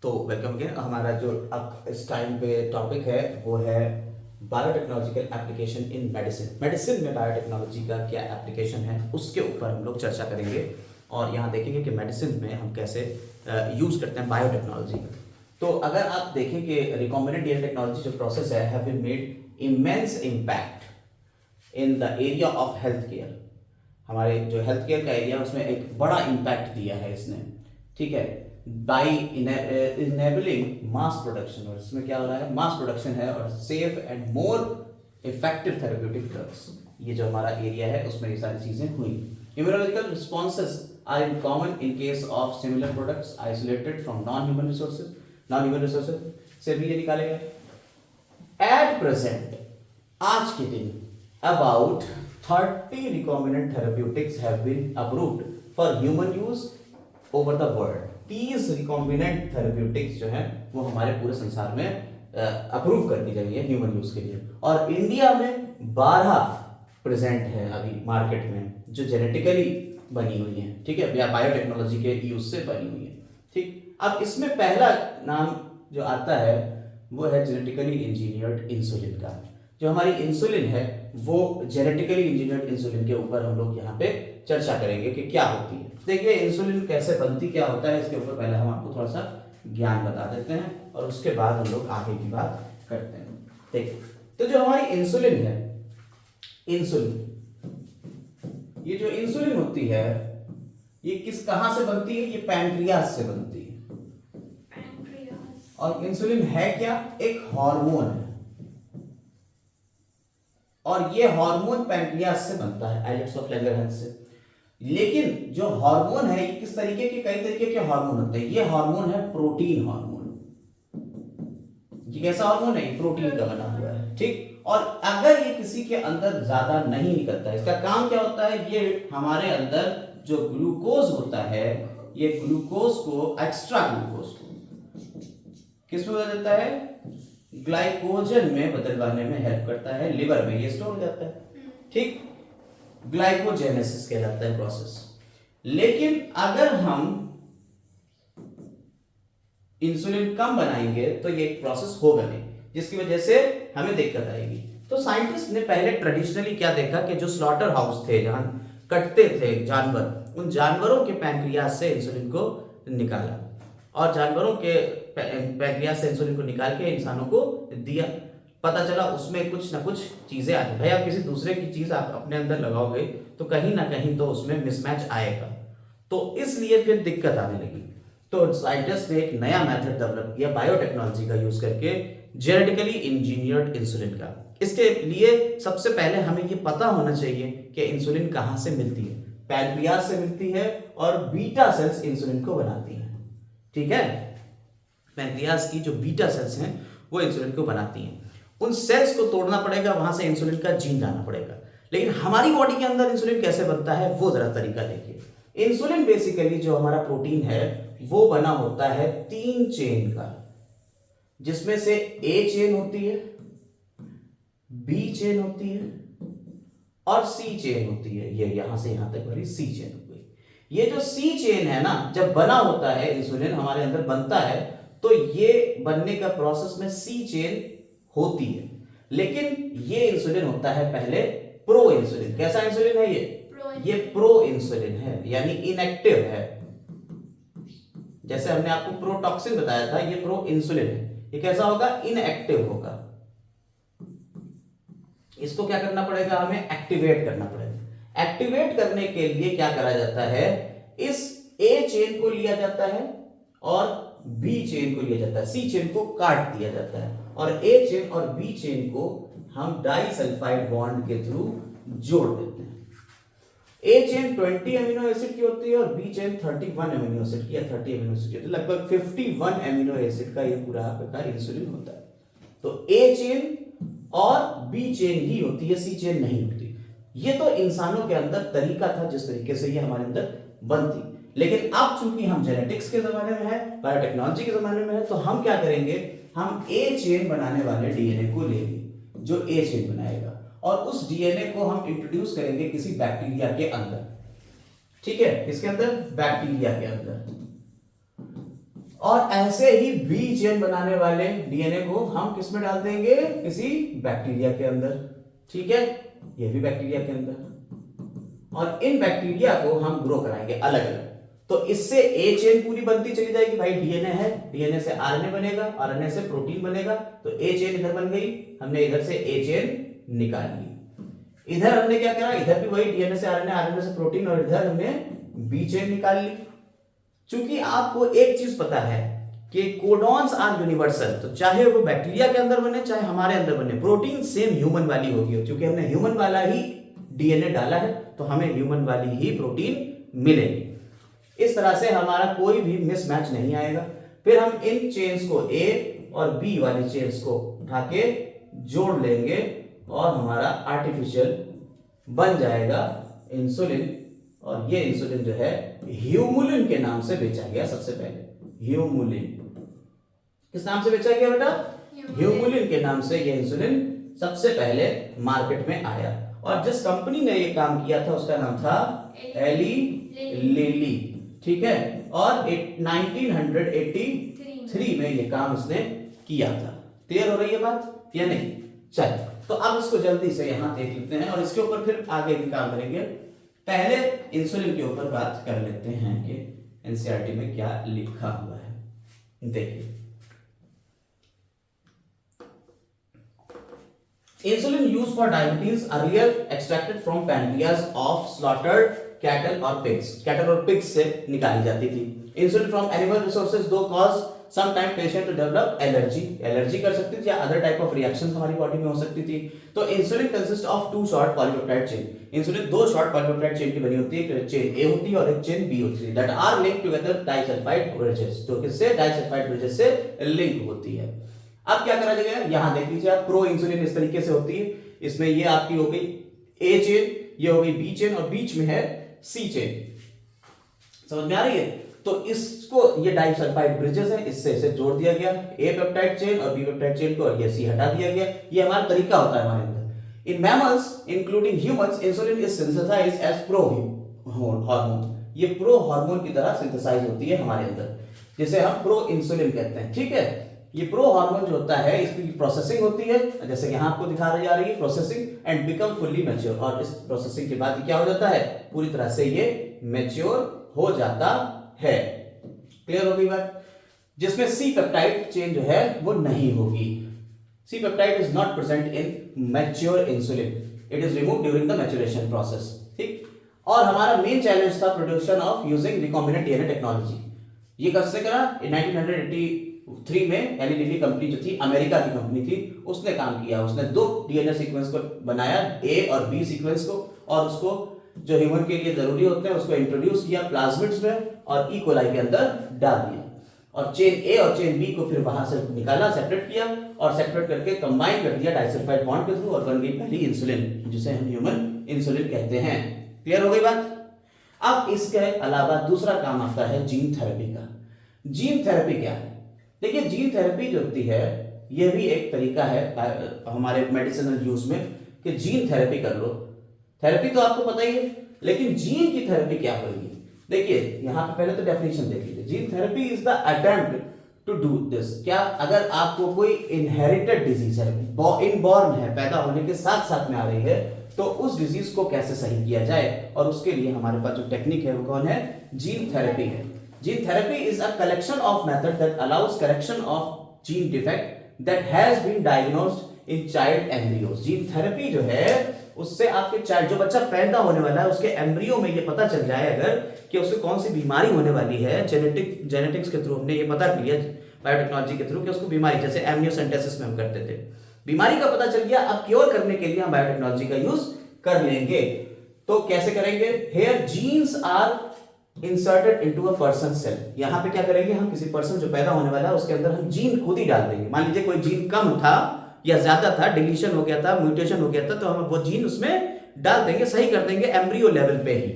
तो welcome again. हमारा जो अब इस टाइम पे टॉपिक है वो है biotechnological application in medicine. Medicine में बायोटेक्नोलॉजी का क्या एप्लीकेशन है उसके ऊपर हम लोग चर्चा करेंगे और यहाँ देखेंगे कि मेडिसिन में हम कैसे यूज़ करते हैं बायोटेक्नोलॉजी। तो अगर आप देखें कि रिकॉम्बिनेंट डीएनए टेक्नोलॉजी जो प्रोसेस है have been made immense impact in the area of health care. हमारे जो हेल्थ केयर का एरिया उसमें एक बड़ा इम्पैक्ट दिया है इसने, ठीक है, बाई इनेबलिंग मास प्रोडक्शन। और इसमें क्या हो रहा है, मास प्रोडक्शन है और safe and more effective therapeutic drugs. ये जो हमारा एरिया है उसमें ये सारी चीजें हुई। Immunological responses are in common in case of similar products isolated from non human resources. Non human resources से भी ये निकाले गए। एट प्रेजेंट, आज के दिन, about 30 recombinant therapeutics have been approved for human use over the world। 30 recombinant therapeutics जो हैं वो हमारे पूरे संसार में अप्रूव कर दी गई है ह्यूमन यूज के लिए। और इंडिया में 12 प्रेजेंट है अभी मार्केट में जो जेनेटिकली बनी हुई है, ठीक है, या बायोटेक्नोलॉजी के यूज से बनी हुई है। ठीक, अब इसमें पहला नाम जो आता है वो है जेनेटिकली इंजीनियर्ड इंसुलिन का। जो हमारी इंसुलिन है वो जेनेटिकली इंजीनियर्ड इंसुलिन के ऊपर हम लोग यहाँ पे चर्चा करेंगे कि क्या होती है। देखिए इंसुलिन कैसे बनती, क्या होता है, इसके ऊपर पहले हम आपको थोड़ा सा ज्ञान बता देते हैं और उसके बाद हम लोग आगे की बात करते हैं। देखिए, तो जो हमारी इंसुलिन है, इंसुलिन, ये जो इंसुलिन होती है ये कहां से बनती है, ये पैंक्रियास से बनती है। और इंसुलिन है क्या, एक हार्मोन है और ये हार्मोन पैंक्रियास से बनता है, आइलेट्स ऑफ लैंगरहैंस से। लेकिन जो हार्मोन है ये किस तरीके के, कई तरीके के हार्मोन होते हैं। ये हार्मोन है प्रोटीन हार्मोन। ये कैसा हार्मोन है, प्रोटीन का बना हुआ है, ठीक। और अगर ये किसी के अंदर ज्यादा नहीं निकलता है, इसका काम क्या होता है, ये हमारे अंदर जो ग्लूकोज होता है ये ग्लूकोज को, एक्स्ट्रा ग्लूकोज को किस में बदल देता है, ग्लाइकोजन में बदलवाने में हेल्प करता है। लिवर में ये स्टोर हो जाता है, ठीक, ग्लाइकोजेनेसिस कहलाता है प्रोसेस। लेकिन अगर हम इंसुलिन कम बनाएंगे तो ये प्रोसेस होगा नहीं, जिसकी वजह से हमें दिक्कत आएगी। तो साइंटिस्ट ने पहले ट्रेडिशनली क्या देखा कि जो स्लॉटर हाउस थे जहां कटते थे जानवर, उन जानवरों के पैंक्रियास से इंसुलिन को निकाला और जानवरों के पैंक्रियास से इंसुलिन को निकाल के इंसानों को दिया। पता चला उसमें कुछ ना कुछ चीजें आ गई। भाई आप किसी दूसरे की चीज आप अपने अंदर लगाओगे तो कहीं ना कहीं तो उसमें मिसमैच आएगा, तो इसलिए फिर दिक्कत आने लगी। तो साइंटिस्ट ने एक नया मेथड डेवलप किया बायोटेक्नोलॉजी का यूज करके, जेनेटिकली इंजीनियर्ड इंसुलिन का। इसके लिए सबसे पहले हमें ये पता होना चाहिए कि इंसुलिन कहां से मिलती है। पैंक्रियास से मिलती है और बीटा सेल्स इंसुलिन को बनाती है, ठीक है। पैंक्रियास की जो बीटा सेल्स हैं वो इंसुलिन को बनाती हैं। उन सेल्स को तोड़ना पड़ेगा, वहां से इंसुलिन का जीन लाना पड़ेगा। लेकिन हमारी बॉडी के अंदर इंसुलिन कैसे बनता है वो जरा तरीका देखिए। इंसुलिन बेसिकली जो हमारा प्रोटीन है वो बना होता है 3 चेन का, जिसमें से ए चेन होती है, बी चेन होती है और सी चेन होती है। ये यहां से यहां तक वाली सी चेन हो गई। ये जो सी चेन है ना, जब बना होता है इंसुलिन हमारे अंदर बनता है तो ये बनने का प्रोसेस में सी चेन होती है। लेकिन ये इंसुलिन होता है पहले प्रो इंसुलिन। कैसा इंसुलिन है ये प्रो इंसुलिन है, यानी इनएक्टिव है। जैसे हमने आपको प्रोटॉक्सिन बताया था, ये प्रो इंसुलिन है। ये कैसा होगा, इनएक्टिव होगा। इसको क्या करना पड़ेगा, हमें एक्टिवेट करना पड़ेगा। एक्टिवेट करने के लिए क्या करा जाता है, इस ए चेन को लिया जाता है और बी चेन को लिया जाता है, सी चेन को काट दिया जाता है और ए चेन और बी चेन को हम डाइसल्फाइड बॉन्ड के थ्रू जोड़ देते हैं। ए चेन 20 अमीनो एसिड की होती है और बी चेन 31 अमीनो एसिड की या 30 अमीनो एसिड की, तो लगभग 51 अमीनो एसिड का ये पूरा प्रकार इंसुलिन होता है। तो ए चेन और बी चेन ही होती है, सी चेन नहीं होती। ये तो इंसानों के अंदर तरीका था जिस तरीके से ये हमारे अंदर बनती। लेकिन अब चूंकि हम जेनेटिक्स के जमाने में है, बायोटेक्नोलॉजी के जमाने में है, तो हम क्या करेंगे, हम ए चेन बनाने वाले डीएनए को लेंगे जो ए चेन बनाएगा और उस डीएनए को हम इंट्रोड्यूस करेंगे किसी बैक्टीरिया के अंदर, ठीक है, किसके अंदर, बैक्टीरिया के अंदर। और ऐसे ही बी चेन बनाने वाले डीएनए को हम किस में डाल देंगे, किसी बैक्टीरिया के अंदर, ठीक है, ये भी बैक्टीरिया के अंदर, और इन बैक्टीरिया को हम ग्रो कराएंगे अलग अलग। तो इससे ए चेन पूरी बनती चली जाएगी, भाई डीएनए है, डीएनए से आरएनए बनेगा, आरएनए से प्रोटीन बनेगा, तो ए चेन इधर बन गई, हमने इधर से ए चेन निकाल ली। इधर हमने क्या करा, इधर भी वही डीएनए से आरएनए, आरएनए से प्रोटीन, और इधर हमने बी चेन निकाल ली। चूंकि आपको एक चीज पता है कि कोडॉन्स आर यूनिवर्सल, तो चाहे वो बैक्टीरिया के अंदर बने चाहे हमारे अंदर बने, प्रोटीन सेम ह्यूमन वाली होगी, क्योंकि हमने ह्यूमन वाला ही डीएनए डाला है तो हमें ह्यूमन वाली ही प्रोटीन मिलेगी। इस तरह से हमारा कोई भी मिसमैच नहीं आएगा। फिर हम इन चेन्स को ए और बी वाली चेन्स को उठा के जोड़ लेंगे और हमारा आर्टिफिशियल बन जाएगा इंसुलिन। और ये इंसुलिन जो है ह्यूमुलिन के नाम से बेचा गया सबसे पहले। ह्यूमुलिन किस नाम से बेचा गया बेटा? ह्यूमुलिन के नाम से ये इंसुलिन सबसे पहले मार्केट में आया। और जिस कंपनी ने ये काम किया था उसका नाम था एली लिली, ठीक है। और 1983 में ये काम इसने किया था। क्लियर हो रही है बात या नहीं? चलिए, तो अब इसको जल्दी से यहां देख लेते हैं और इसके ऊपर फिर आगे भी काम करेंगे। पहले इंसुलिन के ऊपर बात कर लेते हैं कि एनसीईआरटी में क्या लिखा हुआ है। देखिए, insulin used for diabetes earlier extracted from pancreas of slaughtered cattle और पिग्स। कैटल और पिग्स से निकाली जाती थी। Insulin from animal resources do cause some time patient to develop allergy कर सकती थी या अदर टाइप ऑफ रिएक्शन हमारी बॉडी में हो सकती थी। तो insulin consist of two short polypeptide chain. Insulin दो शॉर्ट पॉलीपेप्टाइड चेन की बनी होती है, चेन ए होती है और एक चेन बी होती है, that are linked together disulphide bridges. तो किससे? डाइसल्फाइड ब्रिजेस से लिंक होती है। अब क्या करा जाएगा, यहां देख लीजिए आप, प्रो इंसुलिन इस तरीके से होती है। इसमें ये आपकी हो गई ए चेन, ये हो गई बी चेन और बीच में है सी चेन। समझ में आ रही है? तो इसको, ये डाइसल्फाइड ब्रिजेस है, इससे इसे जोड़ दिया गया, ए पेप्टाइड चेन और बी पेप्टाइड चेन को, और ये सी हटा दिया गया। ये हमारा तरीका होता है हमारे अंदर। In mammals including humans insulin is synthesised as pro hormone. ये प्रो हार्मोन की तरह सिंथेसाइज होती है हमारे अंदर, जिसे हम प्रो इंसुलिन कहते हैं, ठीक है। ये प्रो हार्मोन जो होता है इसकी प्रोसेसिंग होती है, जैसे यहां आपको दिखा रही जा रही है processing, and become fully mature. और इस प्रोसेसिंग के बाद क्या हो जाता है, पूरी तरह से ये मैच्योर हो जाता है। क्लियर हो गई बात? जिसमें सी पेप्टाइड चेन जो है वो नहीं होगी। C peptide is not present in mature insulin, it is removed during the maturation process, ठीक। और हमारा मेन चैलेंज था production of using recombinant DNA technology. ये कब से करा? 1983 में एली लिली कंपनी जो थी, अमेरिका की कंपनी थी, उसने काम किया। उसने दो डीएनए सीक्वेंस को बनाया, ए और बी सीक्वेंस को, और उसको जो ह्यूमन के लिए जरूरी होते हैं उसको इंट्रोड्यूस किया प्लाज्मिड्स में और ई कोलाई के अंदर डाल दिया। और चेन ए और चेन बी को फिर वहां से निकाला, सेपरेट किया, और सेपरेट करके कंबाइन कर दिया डाइसल्फाइड बॉन्ड के थ्रू, और बन गई पहली इंसुलिन, जिसे हम ह्यूमन इंसुलिन कहते हैं। क्लियर हो गई बात? अब इसके अलावा दूसरा काम आता है जीन थेरेपी का। जीन थेरेपी क्या है? देखिए, जीन थेरेपी जो होती है यह भी एक तरीका है हमारे मेडिसिनल यूज में कि जीन थेरेपी कर लो। थेरेपी तो आपको पता ही है, लेकिन जीन की थेरेपी क्या होगी? देखिए, यहां पे पहले तो डेफिनेशन देख लीजिए। Gene therapy is the attempt to do this. क्या? अगर आपको कोई इनहेरिटेड डिजीज है, इनबॉर्न है, पैदा होने के साथ साथ में आ रही है, तो उस डिजीज को कैसे सही किया जाए, और उसके लिए हमारे पास जो टेक्निक है वो कौन है? जीन थेरेपी है। Gene therapy is a collection of methods that allows correction of gene defect that has been diagnosed in child embryos. Gene therapy जो है उससे आपके चाइल्ड, जो बच्चा पैदा होने वाला है, उसके एम्ब्रियो में ये पता चल जाए अगर कि उसको कौन सी बीमारी होने वाली है। जेनेटिक्स के थ्रू हमने ये पता किया बायोटेक्नोलॉजी के थ्रू कि उसको बीमारी, जैसे एमनियोसेंटेसिस में हम करते थे, बीमारी का पता चल गया। अब क्योर करने के लिए हम बायोटेक्नोलॉजी का यूज कर लेंगे। तो कैसे करेंगे? Here genes are inserted into a person cell. यहां पे क्या करेंगे हम? किसी पर्सन जो पैदा होने वाला है उसके अंदर हम जीन खुद ही डाल देंगे। मान लीजिए कोई जीन कम था या ज्यादा था, डिलीशन हो गया था, म्यूटेशन हो गया था, तो हम वो जीन उसमें डाल देंगे, सही कर देंगे एम्ब्रियो लेवल पे ही।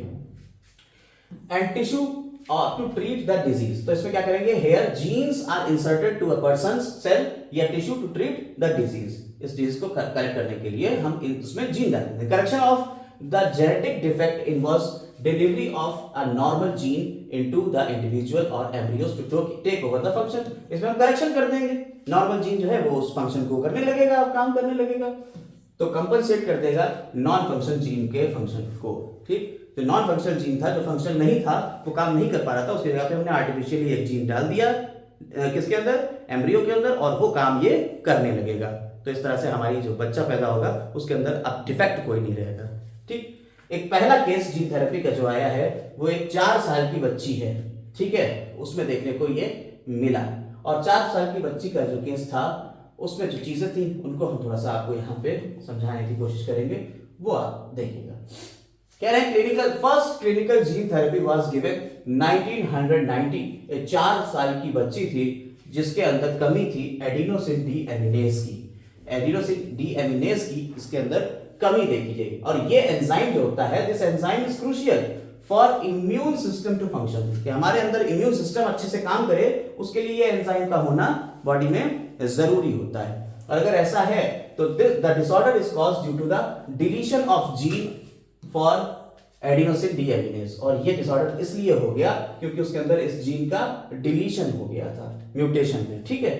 And tissue to treat the disease. तो इसमें क्या करेंगे? Here genes are inserted to a person cell या tissue to treat the disease. इस डिजीज को करेक्ट करने के लिए हम उसमें जीन डालेंगे। Correction of the genetic defect involves delivery of a normal gene into the individual or embryos to take over the function। इसमें हम करेक्शन कर देंगे, नॉर्मल जीन जो है वो उस फंक्शन को करने लगेगा, काम करने लगेगा, तो कंपनसेट कर देगा नॉन फंक्शन जीन के फंक्शन को। ठीक, जो नॉन फंक्शनल जीन था, जो फंक्शनल नहीं था, वो काम नहीं कर पा रहा था, उसकी जगह पे हमने आर्टिफिशियली एक जीन डाल दिया किसके अंदर, एम्ब्रियो के अंदर, और वो काम ये करने लगेगा। तो इस तरह से हमारी जो बच्चा पैदा होगा उसके अंदर अब डिफेक्ट कोई नहीं रहेगा। ठीक, एक पहला केस जीन थेरेपी का जो आया है वो एक 4 साल की बच्ची है, ठीक है, उसमें देखने को ये मिला। और 4 साल की बच्ची का जो केस था उसमें जो चीजें थी उनको हम थोड़ा सा आपको यहाँ पे समझाने की कोशिश करेंगे, वो आप देखिएगा। कह रहे हैं first clinical gene therapy was given 1990। 4 साल की बच्ची थी जिसके अंदर कमी थी एडिनोसिन डीएमिनेज की, एडिनोसिन डीएमिनेज की इसके अंदर कमी देखी गई। और ये एंजाइम जो होता है, this enzyme is crucial for immune system to function, कि हमारे अंदर इम्यून सिस्टम अच्छे से काम करे उसके लिए ये एंजाइम का होना बॉडी में जरूरी होता है। और अगर ऐसा है तो the disorder is caused due to the deletion of gene for adenosine deaminase. और ये डिसऑर्डर इसलिए हो गया क्योंकि उसके अंदर इस जीन का डिलीशन हो गया था, म्यूटेशन में। ठीक है,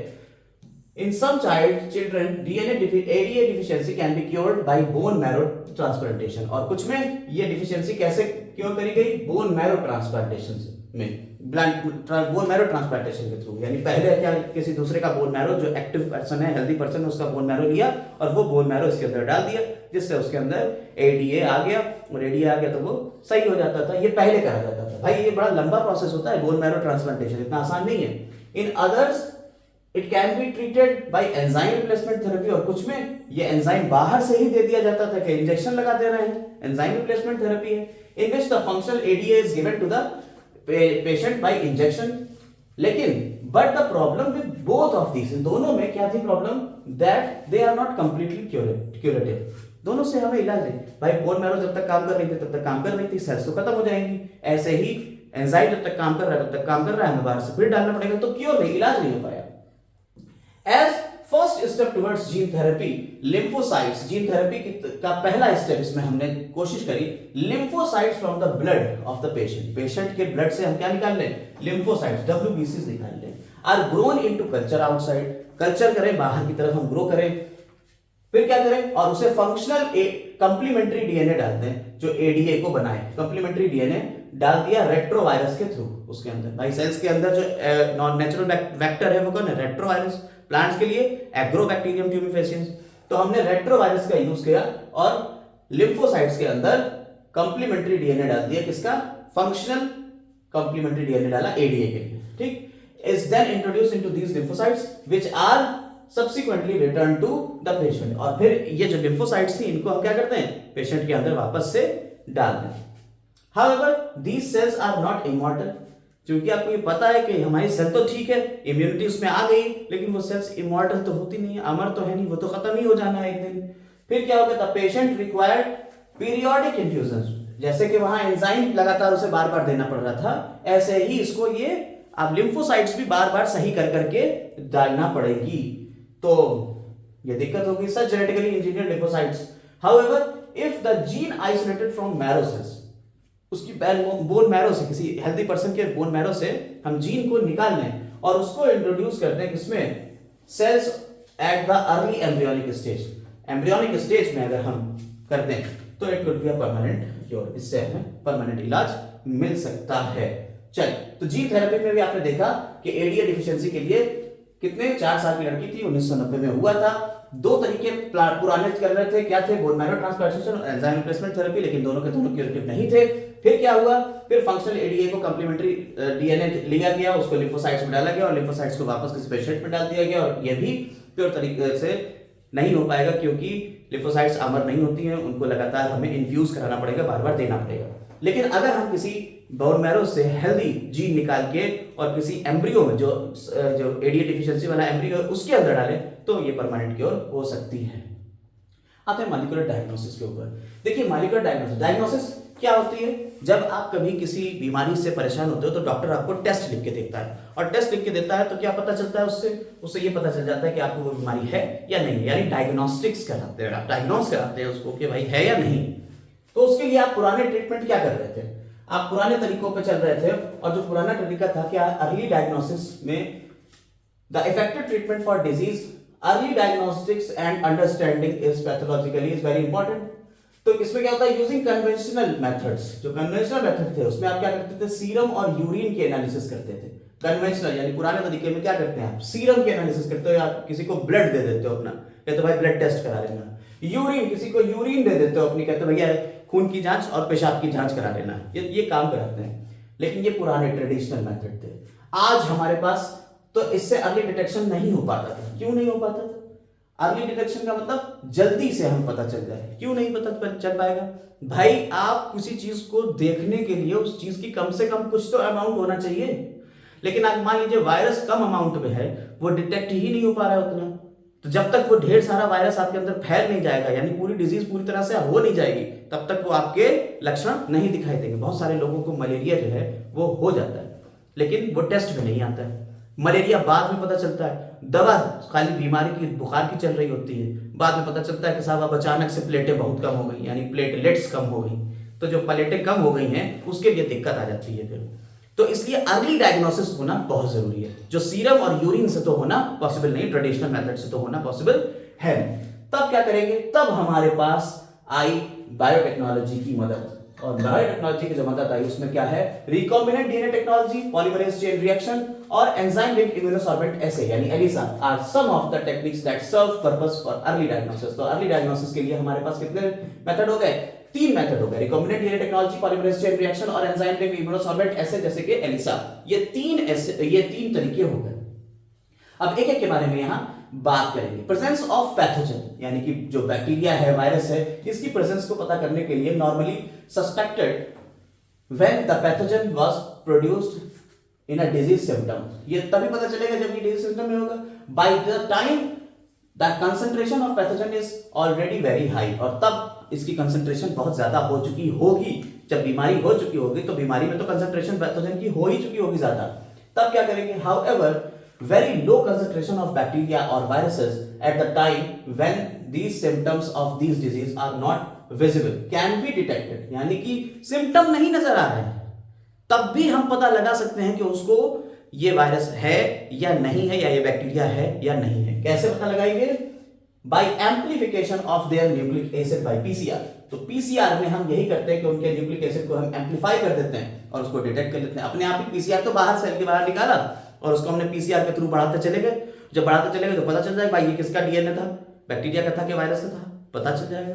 in some children ADA deficiency can be cured by bone marrow transplantation। और कुछ में ये डिफिशियंसी कैसे क्योर करी गई, बोन मैरो ट्रांसप्लांटेशन में, बोन मैरो ट्रांसप्लांटेशन के थ्रू। यानी पहले क्या, किसी दूसरे का बोन मैरो, जो एक्टिव पर्सन है, हेल्दी पर्सन है, उसका बोन मैरो लिया और वो बोन मैरो इसके अंदर डाल दिया, जिससे उसके अंदर एडीए आ गया, और एडीए आ गया तो वो सही हो जाता था। ये पहले करा जाता था। भाई ये बड़ा लंबा प्रोसेस होता है बोन मैरो ट्रांसप्लांटेशन, इतना आसान नहीं है। In others it can be treated by enzyme replacement therapy. और कुछ में ये एंजाइम बाहर से ही दे दिया जाता था कि इंजेक्शन लगा दे रहे हैं, एंजाइम रिप्लेसमेंट थेरेपी है, in which the functional ADA is given to the patient by injection. लेकिन but the problem with both of these, इन दोनों में क्या थी problem, that they are not completely curative. दोनों से हमें इलाज है। भाई बोन मैरो जब तक काम कर रही थी तब तक काम कर रही थी, सेल्स तो खत्म हो जाएंगी। ऐसे ही एंजाइम जब तक काम कर रहा है तब तक काम कर रहा है, हमें बाहर से फिर डालना पड़ेगा, तो क्योर नहीं, इलाज नहीं हो पाया। As first step towards gene therapy, lymphocytes, gene therapy का पहला स्टेप इसमें हमने कोशिश करी, lymphocytes from the blood of the patient, patient के ब्लड से हम क्या निकाल लें, lymphocytes, WBCs निकाल लें, are grown into culture outside, culture करें, बाहर की तरफ हम ग्रो करें, फिर क्या करें, और उसे फंक्शनल कंप्लीमेंट्री डीएनए डाल दें जो एडीए को बनाए। कंप्लीमेंट्री डीएनए डाल दिया रेट्रोवायरस के थ्रू उसके अंदर। भाई सेल्स के अंदर जो नॉन नेचुरल वेक्टर है वो कौन है, रेट्रोवायरस। प्लांट्स के लिए एग्रोबैक्टीरियम ट्यूमिफेसियंस। तो हमने रेट्रोवायरस का यूज किया और लिम्फोसाइट्स के अंदर कंप्लीमेंट्री डीएनए डाल दिया, किसका, फंक्शनल कंप्लीमेंट्री डीएनए डाला एडीए के लिए। ठीक, is then introduced into these lymphocytes which are subsequently return to the patient. और फिर ये जो लिम्फोसाइट्स थी इनको हम क्या करते हैं, पेशेंट के अंदर वापस से डाल दें। However, these cells are not immortal। क्योंकि आपको ये पता है कि हमारी सेल तो ठीक है, इम्यूनिटी उसमें आ गई, लेकिन वो सेल्स इमॉर्टल तो होती नहीं है, अमर तो है नहीं, वो तो खत्म ही हो जाना है एक दिन। फिर क्या होगा, the patient required periodic infusion. जैसे कि वहां एंजाइम लगातार उसे बार बार देना पड़ रहा था, ऐसे ही इसको ये अब लिम्फोसाइट्स भी बार बार सही कर करके डालना पड़ेगी। तो ये दिक्कत होगी। Such genetically engineered lymphocytes, however if the gene isolated from marrow cells, उसकी बोन मैरो से, किसी हेल्दी पर्सन के बोन मैरो से हम जीन को निकाल लें और उसको इंट्रोड्यूस करते हैं किसमें, cells at the early embryonic stage. Embryonic stage में अगर हम करते हैं तो it will be a permanent cure, इससे हमें परमानेंट इलाज मिल सकता है। चल, तो जीन थेरेपी में भी आपने देखा कि एडीए डिफिशियंसी के लिए कितने, 4 साल की लड़की थी, 1990 में हुआ था। 2 तरीके पुराने कर रहे थे, क्या थे, बोन मैरो ट्रांसप्लांटेशन और एंजाइम रिप्लेसमेंट थेरेपी, लेकिन दोनों के दोनों क्यूरेटिव नहीं थे। फिर क्या हुआ, फिर फंक्शनल एडीए को कंप्लीमेंट्री डीएनए लिया गया, उसको लिम्फोसाइट्स में डाला गया और लिम्फोसाइट्स को वापस किसी पेशेंट में डाल दिया गया। और यह भी प्योर तरीके से नहीं हो पाएगा क्योंकि लिम्फोसाइट्स अमर नहीं होती हैं, उनको लगातार हमें इन्फ्यूज कराना पड़ेगा, बार बार देना पड़ेगा। लेकिन अगर हम किसी बोन मैरो से हेल्दी जीन निकाल के और किसी एम्ब्रियो में जो एडीए डिफिशियंसी वाला एम्ब्रियो है उसके अंदर डालें तो ये परमानेंट क्योर हो सकती है। आते हैं मॉलिक्यूलर डायग्नोसिस के ऊपर। देखिए मॉलिक्यूलर डायग्नोसिस क्या होती है, जब आप कभी किसी बीमारी से परेशान होते हो तो डॉक्टर आपको टेस्ट लिख के देता है, और टेस्ट लिख के देता है तो क्या पता चलता है, उससे ये पता चल जाता है कि आपको वो बीमारी है या नहीं, यानी डायग्नोस्टिक्स कराते हैं, आप डायग्नोस कराते हैं उसको कि भाई है या नहीं। तो उसके लिए आप पुराने ट्रीटमेंट क्या कर रहे थे, आप पुराने तरीकों पे चल रहे थे, और जो पुराना तरीका था क्या, अर्ली डायग्नोसिस में the effective treatment for disease, early diagnostics and understanding is pathologically is very important. तो इसमें क्या होता है, यूजिंग कन्वेंशनल मेथड्स, जो कन्वेंशनल मेथड थे उसमें आप क्या करते थे, सीरम और यूरिन के एनालिसिस करते थे। कन्वेंशनल यानी पुराने तरीके में क्या करते हैं, आप सीरम के एनालिसिस करते हो, या किसी को ब्लड दे देते हो अपना, कहते हो भाई ब्लड टेस्ट करा लेना। यूरिन, किसी को यूरिन दे देते हो अपनी, कहते हो भैया खून की जांच और पेशाब की जांच करा लेना, ये काम कराते हैं। लेकिन ये पुराने ट्रेडिशनल मेथड थे। आज हमारे पास तो इससे अर्ली डिटेक्शन नहीं हो पाता था। क्यों नहीं हो पाता था? अर्ली डिटेक्शन का मतलब जल्दी से हम पता चल जाए। क्यों नहीं पता चल पाएगा भाई? आप किसी चीज को देखने के लिए उस चीज की कम से कम कुछ तो अमाउंट होना चाहिए। लेकिन आप मान लीजिए वायरस कम अमाउंट में है, वो डिटेक्ट ही नहीं हो पा रहा है उतना, तो जब तक वो ढेर सारा वायरस आपके अंदर फैल नहीं जाएगा, यानी पूरी डिजीज पूरी तरह से हो नहीं जाएगी, तब तक वो आपके लक्षण नहीं दिखाई देंगे। बहुत सारे लोगों को मलेरिया जो है वो हो जाता है, लेकिन वो टेस्ट में नहीं आता है। मलेरिया बाद में पता चलता है, दवा खाली बीमारी की, बुखार की चल रही होती है, बाद में पता चलता है कि साहब अब अचानक से प्लेटें बहुत कम हो गई, यानी प्लेटलेट्स कम हो गई। तो जो प्लेटें कम हो गई हैं उसके लिए दिक्कत आ जाती है फिर। तो इसलिए अर्ली डायग्नोसिस होना बहुत जरूरी है, जो सीरम और यूरिन से तो होना पॉसिबल नहीं, ट्रेडिशनल मेथड से तो होना पॉसिबल है। तब क्या करेंगे, तब हमारे पास आई बायोटेक्नोलॉजी की मदद। और बायोटेक्नोलॉजी की जो मदद आई उसमें क्या है, recombinant DNA technology, polymerase chain reaction और एंजाइम लिंक्ड इम्यूनोसॉर्बेंट एसे यानी ELISA are some of the techniques that serve purpose for early diagnosis. तो अर्ली डायग्नोसिस के लिए हमारे पास कितने मेथड हो गए, 3 मेथड हो गए, recombinant DNA technology, polymerase chain reaction और एंजाइम लिंक्ड इम्यूनोसॉर्बेंट एसे जैसे कि एलिसा। ये तीन तरीके हो गए। अब एक एक के बारे में यहां बात करेंगे। प्रेजेंस ऑफ पैथोजन यानी कि जो बैक्टीरिया है, वायरस है, इसकी प्रेजेंस को पता करने के लिए normally suspected when the pathogen was produced in a disease symptom. ये तभी पता चलेगा जब ये डिजीज सिम्पटम में होगा, by the time the concentration of pathogen is already very high, और तब इसकी कंसंट्रेशन बहुत ज्यादा हो चुकी होगी। जब बीमारी हो चुकी होगी तो बीमारी में तो कंसंट्रेशन पैथोजन की हो ही चुकी होगी ज्यादा। तब क्या करेंगे, however very low concentration of bacteria or viruses at the time when these symptoms of these disease are not visible can be detected, यानी कि सिम्टम नहीं नजर आ रहे हैं, तब भी हम पता लगा सकते हैं कि उसको ये वायरस है या नहीं है, या ये बैक्टीरिया है या नहीं है। कैसे पता लगाएंगे, by amplification of their nucleic acid by PCR. तो पीसीआर में हम यही करते हैं कि उनके न्यूक्लिक एसिड को हम एम्प्लीफाई कर देते हैं और उसको डिटेक्ट कर लेते हैं। अपने आप ही पीसीआर तो बाहर सेल के बाहर निकाला और उसको हमने पीसीआर के थ्रू बढ़ाते चले गए। जब बढ़ाते चले गए तो पता चल जाएगा भाई ये किसका डीएनए था, बैक्टीरिया का था कि वायरस का था, पता चल जाएगा।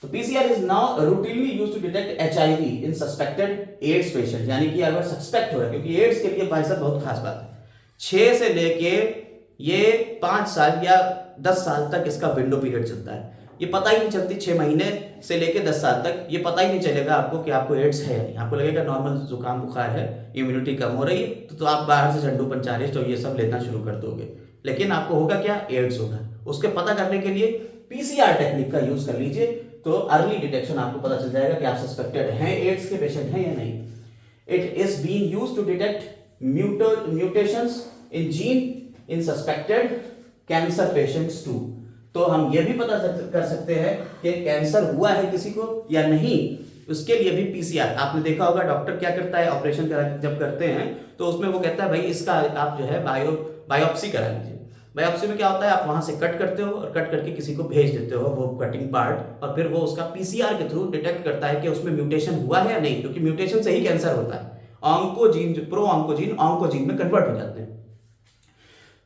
तो PCR is now routinely used to detect HIV in suspected AIDS patient, यानी कि अगर सस्पेक्ट हो रहा है, क्योंकि एड्स के लिए भाई साहब बहुत खास बात है, 6 से लेके ये 5 साल या 10 साल तक इसका विंडो पीरियड चलता है। ये पता ही नहीं चलती, 6 महीने से लेके 10 साल तक ये पता ही नहीं चलेगा आपको कि आपको एड्स है या नहीं। आपको लगेगा नॉर्मल जुकाम बुखार है, इम्यूनिटी कम हो रही है, तो आप बाहर से झंडू पंचारिस्ट और ये सब लेना शुरू कर दोगे, लेकिन आपको होगा क्या, एड्स होगा। उसके पता करने के लिए पीसीआर टेक्निक का यूज कर लीजिए, तो अर्ली डिटेक्शन आपको पता चल जाएगा कि आप सस्पेक्टेड हैं, एड्स के पेशेंट हैं या नहीं। It is being used to detect mutations in gene in suspected cancer patients too. तो हम ये भी पता कर सकते हैं कि कैंसर हुआ है किसी को या नहीं, उसके लिए भी पीसीआर। आपने देखा होगा डॉक्टर क्या करता है, ऑपरेशन जब करते हैं तो उसमें वो कहता है भाई इसका आप जो है बायोप्सी करा लीजिए। बायोप्सी में क्या होता है, आप वहां से कट करते हो और कट करके किसी को भेज देते हो वो कटिंग पार्ट, और फिर वो उसका पीसीआर के थ्रू डिटेक्ट करता है कि उसमें म्यूटेशन हुआ है या नहीं, क्योंकि म्यूटेशन से ही कैंसर होता है। ऑन्कोजीन, प्रो ऑन्कोजीन में कन्वर्ट हो जाते हैं।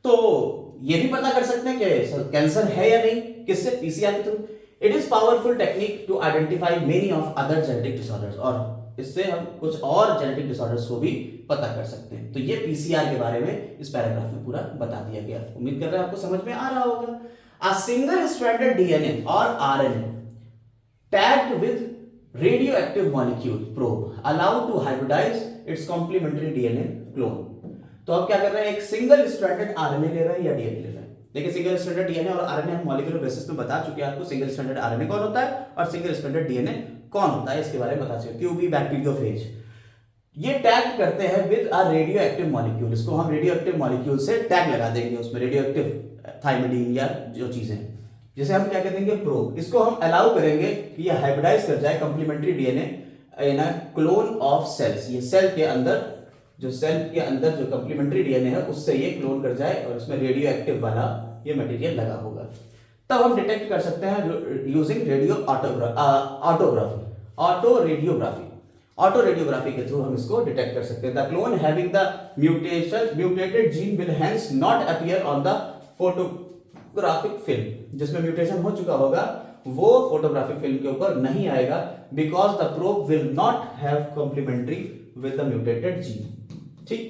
तो ये भी पता कर सकते हैं कि कैंसर है या नहीं, किससे, पीसीआर के थ्रू। It is powerful technique to identify many of other genetic disorders, और इससे हम कुछ और जेनेटिक डिसऑर्डर्स को भी पता कर सकते हैं। तो ये पीसीआर के बारे में इस पैराग्राफ में पूरा बता दिया गया। उम्मीद कर रहे हैं आपको समझ में आ रहा होगा। अ सिंगल स्ट्रैंडेड डीएनए और RNA tagged with radioactive molecule probe allowed to hybridise its complementary DNA clone. तो अब क्या कर रहे हैं, एक सिंगल स्ट्रैंडेड आरएनए ले रहे हैं या डीएनए ले रहे हैं। देखिए सिंगल स्ट्रैंडेड डीएनए और आरएनए हम मॉलिक्यूलर बेसिस में बता चुके हैं आपको, सिंगल स्ट्रैंडेड आरएनए कौन होता है और सिंगल स्ट्रैंडेड डीएनए कौन होता है, इसके बारे में बता चुके। क्यूबी बैक्टीरियोफेज ये टैग करते हैं with a radio active molecule. इसको हम रेडियो एक्टिव मॉलिक्यूल से टैग लगा देंगे, उसमें रेडियो एक्टिव थाइमिडीन या जो चीजें, जिसे हम क्या कह देंगे, प्रोब। इसको हम अलाउ करेंगे कि ये हाइब्रिडाइज कर जाए complementary DNA in a clone of cells, ये सेल के अंदर जो कम्प्लीमेंट्री डीएनए है उससे ये क्लोन कर जाए और इसमें रेडियो एक्टिव वाला ये मटेरियल लगा होगा, तब हम डिटेक्ट कर सकते हैं यूजिंग रेडियो ऑटो रेडियोग्राफी के थ्रू हम इसको डिटेक्ट कर सकते हैं। The clone having the mutated gene will hence not appear on the photographic film, जिसमें म्यूटेशन हो चुका होगा वो फोटोग्राफिक फिल्म के ऊपर नहीं आएगा, because the probe will not have complementary with the mutated gene. ठीक,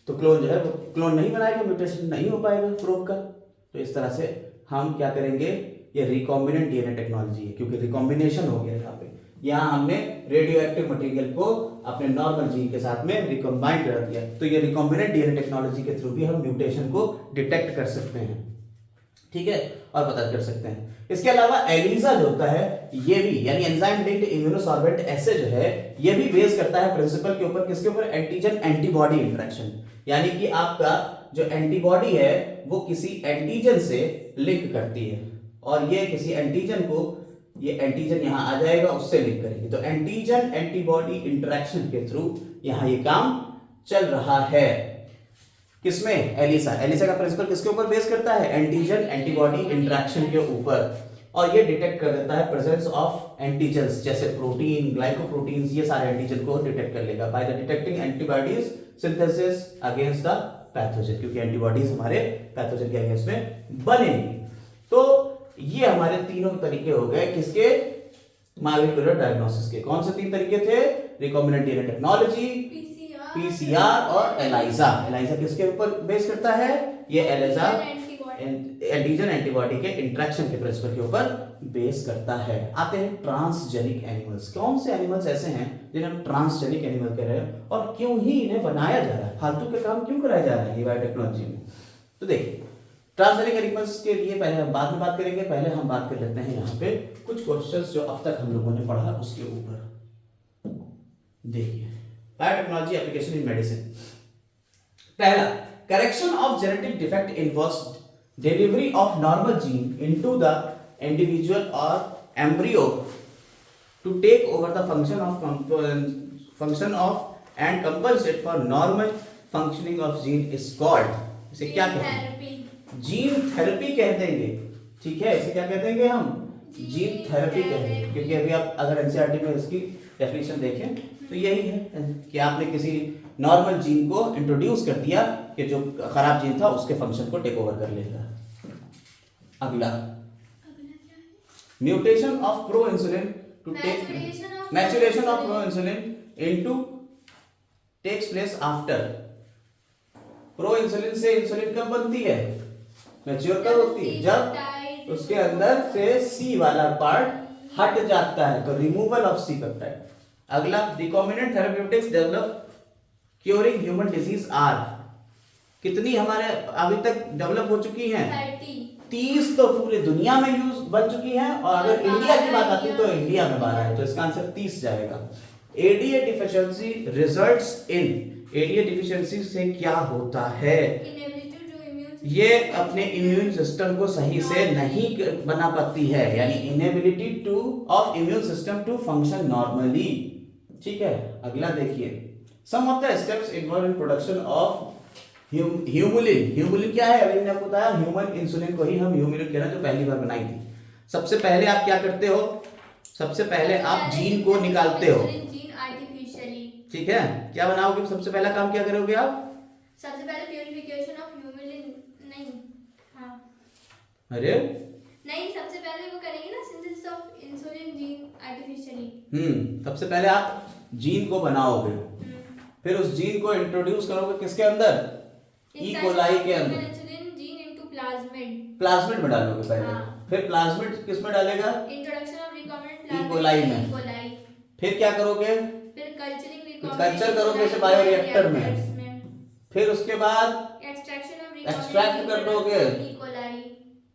तो क्लोन जो है वो क्लोन नहीं बनाएगा, म्यूटेशन नहीं हो पाएगा प्रोब का। तो इस तरह से हम क्या करेंगे, ये रिकॉम्बिनेंट डीएनए टेक्नोलॉजी है, क्योंकि रिकॉम्बिनेशन हो गया यहाँ पे, यहाँ हमने रेडियो एक्टिव मटेरियल को अपने नॉर्मल जीन के साथ में रिकॉम्बाइन कर दिया। तो ये रिकॉम्बिनेंट डीएनए टेक्नोलॉजी के थ्रू भी हम म्यूटेशन को डिटेक्ट कर सकते हैं, ठीक है, और पता कर सकते हैं। इसके अलावा एलिसा जो होता है ये भी, यानी एंजाइम लिंक्ड इम्यूनोसॉर्बेंट एसे जो है ये भी बेस करता है प्रिंसिपल के ऊपर, किसके ऊपर, एंटीजन एंटीबॉडी इंटरेक्शन, यानी कि आपका जो एंटीबॉडी है वो किसी एंटीजन से लिंक करती है और ये किसी एंटीजन को, ये एंटीजन यहां आ जाएगा उससे लिंक करेगी। तो एंटीजन एंटीबॉडी इंटरेक्शन के थ्रू यहां ये काम चल रहा है। किसमें, एलिसा का प्रिंसिपल किसके ऊपर बेस करता है, एंटीजन एंटीबॉडी इंटरेक्शन के ऊपर, और ये डिटेक्ट कर देता है प्रेजेंस ऑफ एंटीजन्स जैसे प्रोटीन, ग्लाइकोप्रोटीन्स, ये सारे एंटीजन को डिटेक्ट कर लेगा by the detecting antibodies synthesis against the pathogen, क्योंकि एंटीबॉडीज हमारे पैथोजन के अगेंस्ट में बनेंगी। तो ये हमारे तीनों तरीके हो गए किसके, मॉलिक्यूलर डायग्नोसिस के। कौन से तीन तरीके थे, रिकॉम्बिनेंट डीएनए टेक्नोलॉजी, पीसीआर और एलाइजा। एलाइजा किसके ऊपर बेस करता है, ये एलाइजा एंटीजन एंटीबॉडी के इंटरेक्शन के प्रिंसिपल के ऊपर बेस करता है। आते हैं ट्रांसजेनिक एनिमल्स। कौन से एनिमल्स ऐसे हैं जिन्हें हम ट्रांसजेनिक एनिमल कह रहे हैं और क्यों ही इन्हें बनाया जा रहा है, फालतू के काम क्यों कराए जा रहे हैं ये बायोटेक्नोलॉजी में। तो देखिए ट्रांसजेनिक एनिमल्स के लिए पहले हम बाद में बात करेंगे, पहले हम बात कर लेते हैं यहाँ पे कुछ क्वेश्चंस जो अब तक हम लोगों ने पढ़ा उसके ऊपर। देखिए बायोटेक्नोलॉजी एप्लीकेशन इन मेडिसिन। पहला, correction of genetic defect involves delivery of normal gene into the individual or embryo to take over the function of and compensate for normal functioning of gene is called, इसे क्या कहते हैं, gene therapy कह देंगे, ठीक है, इसे क्या कह देंगे हम, जीन थेरेपी कह देंगे, क्योंकि अभी आप अगर एनसीईआरटी में इसकी डेफिनेशन देखें तो यही है कि आपने किसी नॉर्मल जीन को इंट्रोड्यूस कर दिया कि जो खराब जीन था उसके फंक्शन को टेक ओवर कर लेगा। अगला, mutation of pro insulin to take, maturation of pro insulin into takes place after. Pro insulin से इंसुलिन कब बनती है, मैच्योर कब होती है, जब उसके अंदर से सी वाला पार्ट हट जाता है, तो रिमूवल ऑफ सी पेप्टाइड। अगला, recombinant therapeutics develop curing human disease are, कितनी हमारे अभी तक डेवलप हो चुकी हैं, 30 तो पूरी दुनिया में यूज बन चुकी हैं, और अगर इंडिया की बात आती है तो इंडिया में 12 है, तो इसका आंसर 30 जाएगा। ADA deficiency results in, ADA deficiency से क्या होता है, ये अपने इम्यून सिस्टम को सही से नहीं बना पाती है, यानी inability to of immune system to function normally, ठीक है। अगला देखिए, some of the steps involve in production of humulin. Humulin क्या है, अभी मैंने आपको बताया, ह्यूमन इंसुलिन को ही हम ह्यूमुलिन कह रहे हैं, जो पहली बार बनाई थी। सबसे पहले आप क्या करते हो, सबसे पहले आप जीन को निकालते हो, ठीक है, क्या बनाओगे, सबसे पहला काम क्या करोगे आप, सबसे पहले प्यूरिफिकेशन ऑफ ह्यूमुलिन, नहीं, हाँ, अरे नहीं, सबसे पहले वो करेंगे ना synthesis of insulin gene artificially. सबसे पहले आप जीन को बनाओगे, फिर उस जीन को इंट्रोड्यूस करोगे किसके अंदर, ई कोलाई के अंदर, insulin gene into plasmid, plasmid में डालोगे पहले, हाँ। फिर प्लाज्मिड किस में डालेगा, introduction of recombinant E plasmid coli में, ई कोलाई, फिर क्या करोगे, फिर कल्चरिंग कल्चर करोगे इसे बायोरिएक्टर में, फिर उसके बाद एक्सट्रैक्शन ऑफ एक्सट्रैक्ट कर दोगे, ई कोलाई,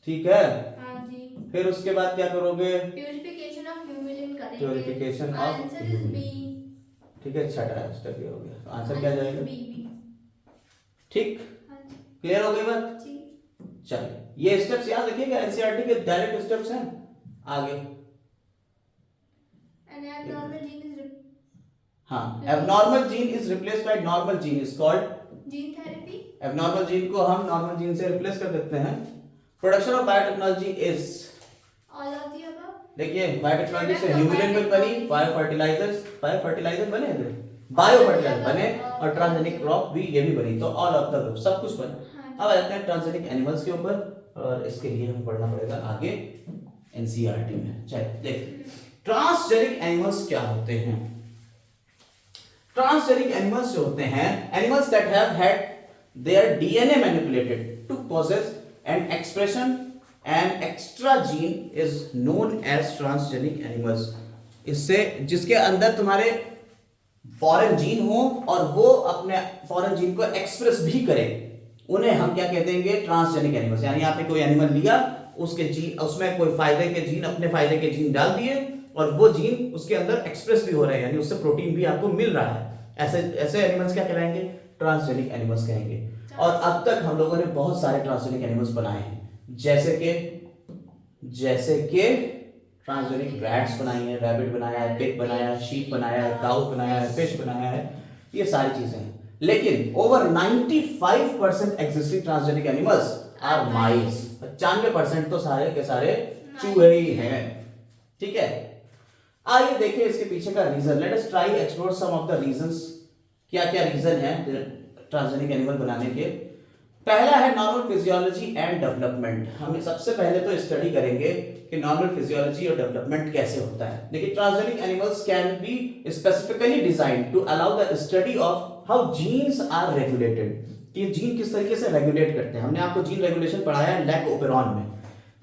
ठीक है, हां जी, फिर उसके बाद क्या करोगे, प्यूरिफिकेशन ऑफ ह्यूमुलिन करेंगे, purification of answer is B, ठीक है, छठा स्टेप ये हो गया, तो आंसर क्या जाएगा, बी, ठीक, हां जी, क्लियर हो गई बात, जी, चलिए ये स्टेप्स याद रखिएगा, एनसीईआरटी के डायरेक्ट स्टेप्स हैं। आगे एंड नॉर्मल जीन इज हाँ, abnormal gene is replaced by normal gene is called gene therapy. Abnormal gene को हम नॉर्मल जीन से रिप्लेस कर देते हैं। Production of biotechnology is all of the above. देखिए बायोटेक्नोलॉजी से ह्यूमुलिन मिल्क बनी, बायो फर्टिलाइजर बने थे, बायो फर्टिलाइजर बने और ट्रांसजेनिक क्रॉप भी, ये भी बनी। तो ऑल ऑफ द अबव सब कुछ बना। अब आते हैं ट्रांसजेनिक एनिमल्स के ऊपर, और इसके लिए हमें पढ़ना पड़ेगा आगे एनसीईआरटी में। चलिए देखिए ट्रांसजेनिक एनिमल्स क्या होते हैं। ट्रांसजेनिक एनिमल्स जो होते हैं, animals that have had their DNA manipulated to possess an expression an extra gene is known as transgenic animals. इससे जिसके अंदर तुम्हारे फॉरेन जीन हो और वो अपने फॉरेन जीन को एक्सप्रेस भी करे, उन्हें हम क्या कहते हैं, ट्रांसजेनिक एनिमल्स। यानी आपने कोई एनिमल लिया, उसके जीन, उसमें कोई फायदे के जीन, अपने फायदे के जीन डाल दिए और वो जीन उसके अंदर एक्सप्रेस भी हो रहे हैं, यानी उससे प्रोटीन भी आपको मिल रहा है। ऐसे ऐसे एनिमल्स क्या कहलाएंगे, ट्रांसजेनिक एनिमल्स कहेंगे। और अब तक हम लोगों ने बहुत सारे ट्रांसजेनिक एनिमल्स बनाए हैं, जैसे कि ट्रांसजेनिक रैट्स बनाई है, रैबिट बनाया है, पिग बनाया है, शीप बनाया है, काउ बनाया है, फिश बनाया है, ये सारी चीजें हैं। लेकिन over 95% existing transgenic animals are mice. 95% तो सारे के सारे चूहे ही हैं। ठीक है, आइए देखिए इसके पीछे का reason. Let us try explore some of the reasons. क्या क्या रीजन है ट्रांसजेनिक एनिमल बनाने के। पहला है नॉर्मल फिजियोलॉजी एंड डेवलपमेंट। हम सबसे पहले तो स्टडी करेंगे कि नॉर्मल फिजियोलॉजी और डेवलपमेंट कैसे होता है। देखिए transgenic animals can be specifically designed to allow the study of how genes are regulated, कि जीन किस तरीके से रेगुलेट करते हैं। हमने आपको जीन रेगुलेशन पढ़ाया है लैक ओपेरॉन में,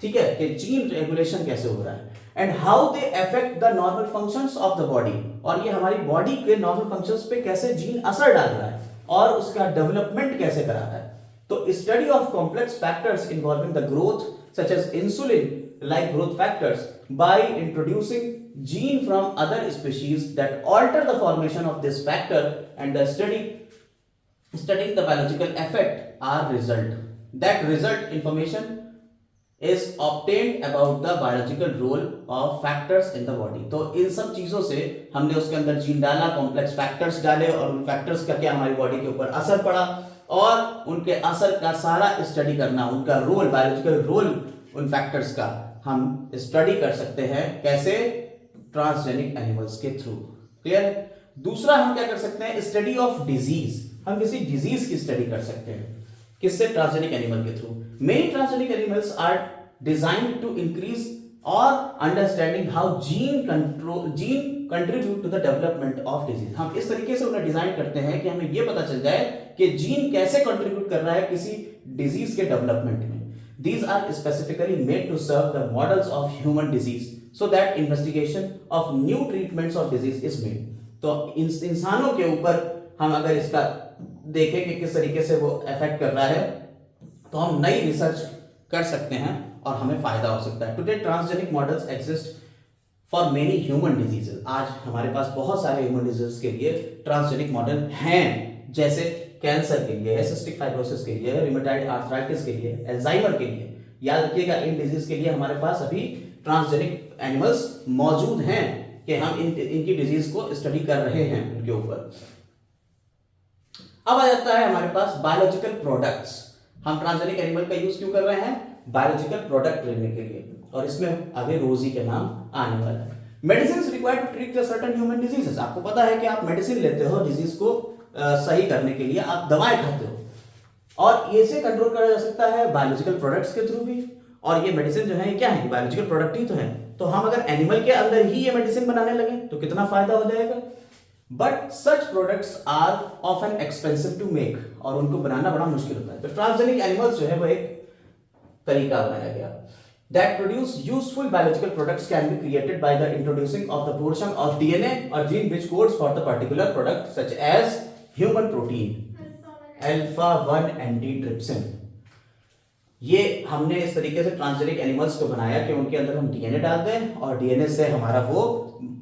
ठीक है, कि जीन रेगुलेशन कैसे हो रहा है and how they affect the normal functions of the body, और ये हमारी बॉडी के नॉर्मल फंक्शंस पे कैसे जीन असर डाल रहा है और उसका डेवलपमेंट कैसे करा रहा है। तो study of complex factors involving the growth such as insulin like growth factors by introducing gene from other species that alter the formation of this factor and the studying the biological effect are result information is obtained about the biological role of factors in the body। तो इन सब चीजों से हमने उसके अंदर gene डाला, complex factors डाले और उन फैक्टर्स का क्या हमारी बॉडी के ऊपर असर पड़ा और उनके असर का सारा स्टडी करना, उनका रोल, बायोलॉजिकल रोल उन फैक्टर्स का हम स्टडी कर सकते हैं। कैसे? ट्रांसजेनिक एनिमल्स के थ्रू। क्लियर? दूसरा हम क्या कर सकते हैं, स्टडी ऑफ डिजीज। हम किसी डिजीज की स्टडी कर सकते हैं, किससे? ट्रांसजेनिक एनिमल के through. Many transgenic animals are designed to increase our understanding how gene contribute to the development of disease. हम इस तरीके से उन्हें डिजाइन करते हैं कि हमें यह पता चल जाए कि जीन कैसे कंट्रीब्यूट कर रहा है किसी डिजीज के डेवलपमेंट में। These are specifically made to serve the models of human disease so that investigation of new treatments of disease is made। तो इंसानों के ऊपर हम अगर इसका देखें कि किस तरीके से वो इफेक्ट कर रहा है तो हम नई रिसर्च कर सकते हैं और हमें फायदा हो सकता है। Today transgenic models exist for many human diseases. आज हमारे पास बहुत सारे ह्यूमन डिजीज के लिए ट्रांसजेनिक मॉडल हैं, जैसे कैंसर के लिए, सिस्टिक फाइब्रोसिस के लिए, रिमेटॉइड आर्थराइटिस के लिए, अल्जाइमर के लिए। याद रखिएगा इन डिजीज के लिए हमारे पास अभी ट्रांसजेनिक एनिमल्स मौजूद हैं कि हम इनकी डिजीज को स्टडी कर रहे हैं उनके ऊपर। अब आ जाता है हमारे पास बायोलॉजिकल प्रोडक्ट्स। हम ट्रांसजेनिक एनिमल का यूज क्यों कर रहे हैं? बायोलॉजिकल प्रोडक्ट लेने के लिए, और इसमें आगे रोजी के नाम आने वाला है। Medicine required to treat certain human diseases. आपको पता है कि आप मेडिसिन लेते हो डिजीज को सही करने के लिए, आप दवाएं खाते हो और इसे कंट्रोल करा जा सकता है बायोलॉजिकल प्रोडक्ट्स के थ्रू भी। और ये मेडिसिन जो है ये क्या है? बायोलॉजिकल प्रोडक्ट ही तो है। तो हम अगर एनिमल के अंदर ही ये मेडिसिन बनाने लगे तो कितना फायदा हो जाएगा। But such products are often expensive to make, और उनको बनाना बड़ा मुश्किल होता है। तो ट्रांसजेनिक एनिमल्स जो है वो एक तरीका बनाया गया that produce useful biological products can be created by the introducing of the portion of DNA or gene which codes for the particular product such as human protein alpha 1 antitrypsin। ये हमने इस तरीके से ट्रांसजेनिक एनिमल्स को बनाया कि उनके अंदर हम डीएनए डाल दें और डीएनए से हमारा वो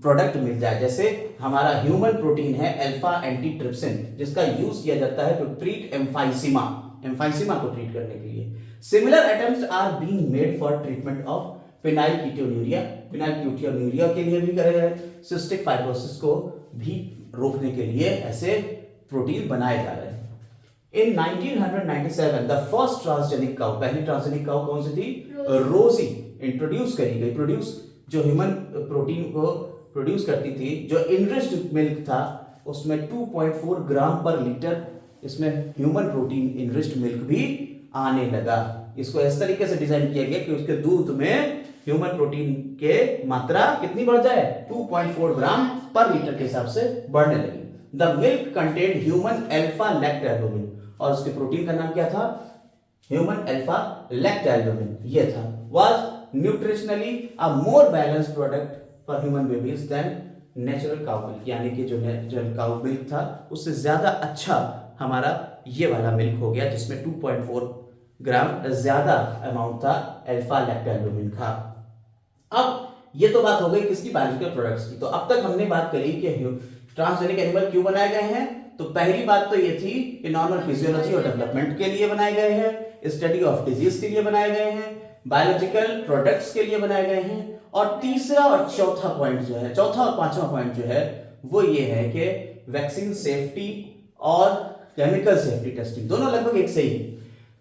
प्रोडक्ट मिल जाए। जैसे हमारा ह्यूमन प्रोटीन है अल्फा एंटीट्रिप्सिन, जिसका यूज किया जाता है टू ट्रीट एम्फाइसीमा को ट्रीट करने के लिए। Similar attempts are being made for treatment of phenylketonuria के लिए भी करे गए, सिस्टिक फाइब्रोसिस को भी रोकने के लिए ऐसे प्रोटीन बनाए जा रहे हैं। इन 1997 द फर्स्ट ट्रांसजेनिक काउ, पहली ट्रांसजेनिक काउ कौन सी थी? रोजी इंट्रोड्यूस करी गई। प्रोड्यूस जो ह्यूमन प्रोटीन को प्रोड्यूस करती थी, जो इनरिच्ड मिल्क था उसमें 2.4 ग्राम पर लीटर इसमें ह्यूमन प्रोटीन इनरिच्ड मिल्क भी आने लगा। इसको इस तरीके से डिजाइन किया गया कि उसके दूध में ह्यूमन प्रोटीन के मात्रा कितनी बढ़ जाए? 2.4 ग्राम पर लीटर के हिसाब से बढ़ने लगी। The milk contained human alpha lactalbumin, और उसके प्रोटीन का नाम क्या था? ह्यूमन अल्फा लैक्टोएल्बुमिन ये था। Was nutritionally a more balanced product for human babies than natural cow milk, यानी कि जो नेचुरल काउ मिल्क था उससे ज्यादा अच्छा हमारा ये वाला मिल्क हो गया, जिसमें 2.4 ग्राम ज्यादा अमाउंट था अल्फा लैक्टोएल्बुमिन का। अब ये तो बात हो गई किसकी? बायोलॉजिकल प्रोडक्ट्स की। तो अब तक हमने बात करी कि ट्रांसजेनिक एनिमल क्यों बनाए गए हैं। तो पहली बात तो ये थी कि नॉर्मल फिजियोलॉजी और डेवलपमेंट के लिए बनाए गए हैं, स्टडी ऑफ डिजीज के लिए बनाए गए हैं, बायोलॉजिकल प्रोडक्ट्स के लिए बनाए गए हैं, और तीसरा और चौथा पॉइंट जो है, चौथा और पांचवा पॉइंट जो है वो ये है कि वैक्सीन सेफ्टी और केमिकल सेफ्टी टेस्टिंग दोनों लगभग एक से ही।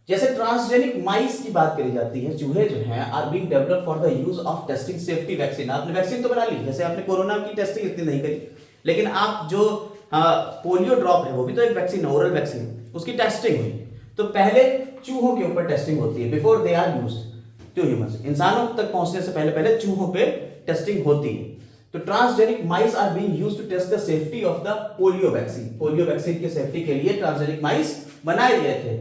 जैसे ट्रांसजेनिक माइस की बात करी जाती है, चूहे जो हैं are being developed for the use of testing safety vaccine. आपने वैक्सीन तो बना ली, जैसे आपने कोरोना की टेस्टिंग इतनी नहीं करी, लेकिन आप जो पोलियो ड्रॉप है वो भी तो एक वैक्सीन है, ओरल वैक्सीन, उसकी टेस्टिंग हुई। तो पहले चूहों के ऊपर टेस्टिंग होती है before they are used to humans. इंसानों तक पहुंचने से पहले पहले चूहों पे टेस्टिंग होती है। तो transgenic mice are being used to test the safety of the polio vaccine. Polio vaccine की सेफ्टी के लिए ट्रांसजेनिक माइस बनाए गए थे।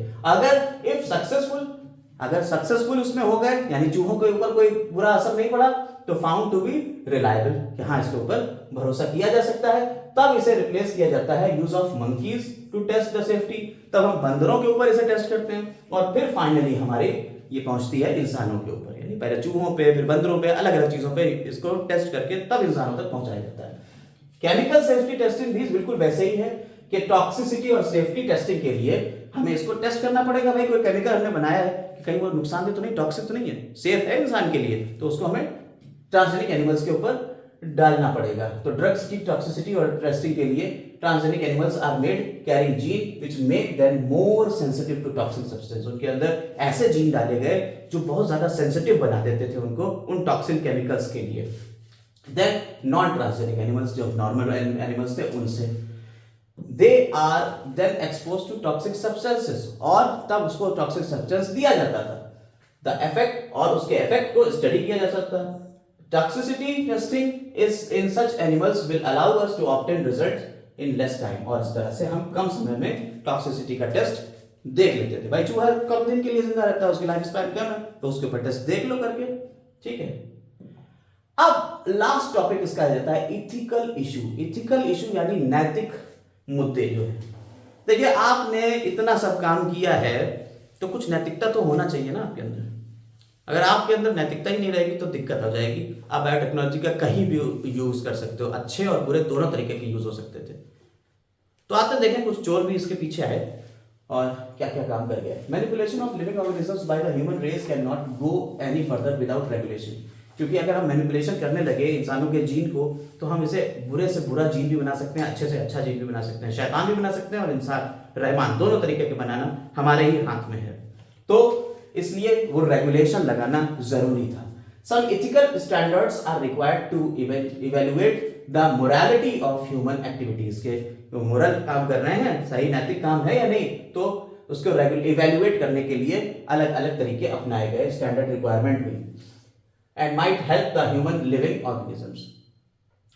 अगर सक्सेसफुल उसमें हो गए, यानी चूहों के ऊपर कोई बुरा असर नहीं पड़ा, तो फाउंड टू बी रिलायबल, कि हाँ इसके ऊपर भरोसा किया जा सकता है, तब इसे रिप्लेस किया जाता है use of monkeys to test the safety. तब हम बंदरों के ऊपर इसे टेस्ट करते हैं, और फिर फाइनली हमारे ये पहुंचती है इंसानों के ऊपर, यानी पहले चूहों पे, फिर बंदरों पे, अलग अलग चीजों पे इसको टेस्ट करके तब इंसानों तक पहुंचाया जाता है। केमिकल सेफ्टी टेस्टिंग भी बिल्कुल वैसे ही है कि टॉक्सिसिटी और सेफ्टी टेस्टिंग के लिए हमें इसको टेस्ट करना पड़ेगा। भाई कोई केमिकल हमने बनाया है कि कहीं वो नुकसानदेह तो नहीं, टॉक्सिक तो नहीं है, सेफ है इंसान के लिए, तो उसको हमें ट्रांसजेनिक एनिमल्स के ऊपर डालना पड़ेगा। तो ड्रग्स की टॉक्सिसिटी और टेस्टिंग के लिए transgenic animals are made carrying gene which make them more sensitive to toxic substance. उनके अंदर ऐसे जीन डाले गए जो बहुत ज्यादा सेंसिटिव बना देते थे उनको उन टॉक्सिक केमिकल्स के लिए। देन नॉन ट्रांसजेनिक एनिमल्स, जो नॉर्मल एनिमल्स थे, उनसे they are then expose to toxic substances, और तब उसको टॉक्सिक सब्सटेंस दिया जाता था। द इफेक्ट और उसके इफेक्ट को स्टडी किया जा सकता है। Toxicity testing is in such animals will allow us to obtain result in less time, और इस तरह से हम कम समय में टॉक्सिसिटी का टेस्ट देख लेते थे। भाई चूहा कम दिन के लिए जिंदा रहता है, उसकी लाइफ स्पैन कम है, तो उसके ऊपर टेस्ट देख लो करके, ठीक है। अब लास्ट टॉपिक इसका आ जाता है इथिकल इशू। इथिकल इशू यानी नैतिक मुद्दे जो है। देखिए आपने इतना सब काम किया है तो कुछ नैतिकता तो होना चाहिए ना आपके अंदर। अगर आपके अंदर नैतिकता ही नहीं रहेगी तो दिक्कत हो जाएगी। आप बायोटेक्नोलॉजी का कहीं भी यूज कर सकते हो, अच्छे और बुरे दोनों तरीके के यूज हो सकते थे। तो आते देखें कुछ चोर भी इसके पीछे आए और क्या क्या काम कर गए। Manipulation of living organisms by the human race can not go any further without regulation. क्योंकि अगर हम मैनिपुलेशन करने लगे इंसानों के जीन को, तो हम इसे बुरे से बुरा जीन भी बना सकते हैं, अच्छे से अच्छा जीन भी बना सकते हैं, शैतान भी बना सकते हैं और इंसान रहमान, दोनों तरीके के बनाना हमारे ही हाथ में है। तो इसलिए वो रेगुलेशन लगाना जरूरी था। Some ethical standards are required to evaluate the morality of human activities के जो मोरल काम कर रहे हैं, सही नैतिक काम है या नहीं, तो उसको इवेल्युएट करने के लिए अलग अलग तरीके अपनाए गए, स्टैंडर्ड रिक्वायरमेंट हुई। And might help the human living organisms.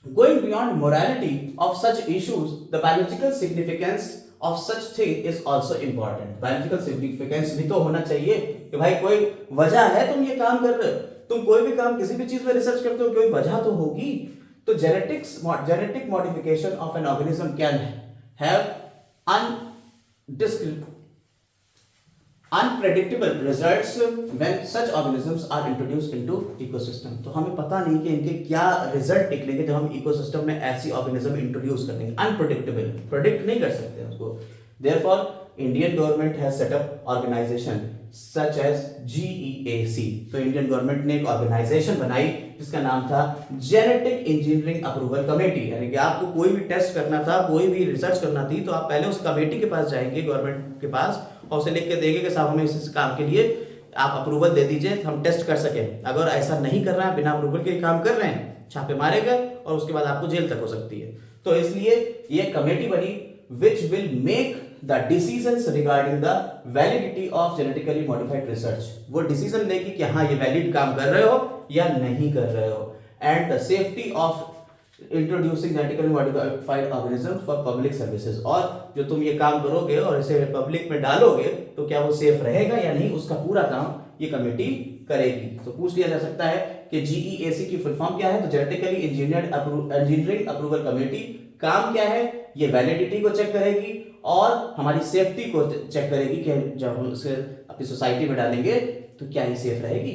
Going beyond morality of such issues, the biological significance of such thing is also important. Biological significance भी तो होना चाहिए कि भाई कोई वजह है तुम ये काम कर रहे हो। तुम कोई भी काम किसी भी चीज में रिसर्च करते हो, कोई वजह तो होगी। तो genetic modification of an organism can have unpredictable results when such organisms are introduced into ecosystem। तो हमें पता नहीं कि इनके क्या रिजल्ट निकलेंगे जब हम इकोसिस्टम में ऐसी ऑर्गेनिज्म इंट्रोड्यूस करेंगे। अनप्रेडिक्टेबल, प्रेडिक्ट नहीं कर सकते उसको। Therefore Indian government has set up organisation such as GEAC। तो इंडियन गवर्नमेंट ने एक ऑर्गेनाइजेशन बनाई जिसका नाम था जेनेटिक इंजीनियरिंग अप्रूवल कमेटी। यानी कि आपको कोई भी टेस्ट करना था, कोई भी रिसर्च करना थी, तो आप पहले उस कमेटी के पास जाएंगे, गवर्नमेंट के पास, और उसे लिख के देंगे कि साहब हमें इस काम के लिए आप अप्रूवल दे दीजिए, हम टेस्ट कर सके। अगर ऐसा नहीं कर रहा है, बिना अप्रूवल के काम कर रहे हैं, छापे मारे गए और उसके बाद आपको जेल तक हो सकती है। तो इसलिए ये कमेटी बनी which will make the decisions regarding the validity of genetically modified research। वो डिसीजन लेगी कि हाँ ये वैलिड काम कर रहे हो या नहीं कर रहे हो, and the safety of introducing genetically modified organisms for public services। और जो तुम ये काम करोगे और इसे पब्लिक में डालोगे तो क्या वो सेफ रहेगा या नहीं, उसका पूरा काम ये कमेटी करेगी। तो पूछ लिया जा सकता है कि GEAC की फुल फॉर्म क्या है, तो जेनेटिकली इंजीनियरिंग अप्रूवल कमेटी। काम क्या है, ये वैलिडिटी को चेक करेगी और हमारी सेफ्टी को चेक करेगी कि जब हम उसे अपनी सोसाइटी में डालेंगे तो क्या ये सेफ रहेगी।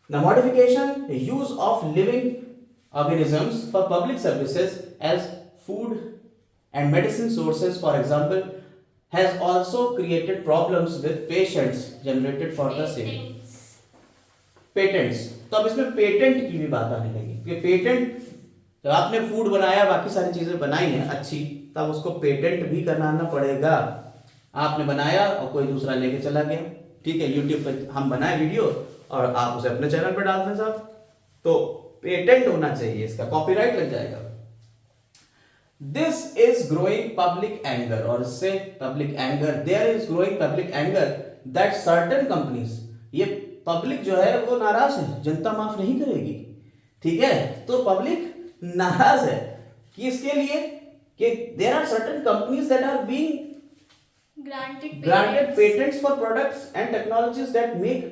The modification use of living organisms for public services as food and medicine sources, for example, has also created problems with patients generated for the same patents। तो अब इसमें पेटेंट की भी बात आने लगी कि पेटेंट, जब आपने फूड बनाया, बाकी सारी चीजें बनाई हैं अच्छी, तब उसको पेटेंट भी कराना पड़ेगा। आपने बनाया और कोई दूसरा लेके चला गया, ठीक है, यूट्यूब पर हम बनाए वीडियो और आप उसे अपने चैनल पर डाल दें साहब, तो पेटेंट होना चाहिए, इसका कॉपीराइट लग जाएगा। This is growing public anger, और इससे public anger, there is growing public anger that certain companies, ये पब्लिक जो है वो नाराज है, जनता माफ नहीं करेगी, ठीक है। तो पब्लिक नाराज है कि इसके लिए कि there are certain companies that are being granted patents for products and technologies that make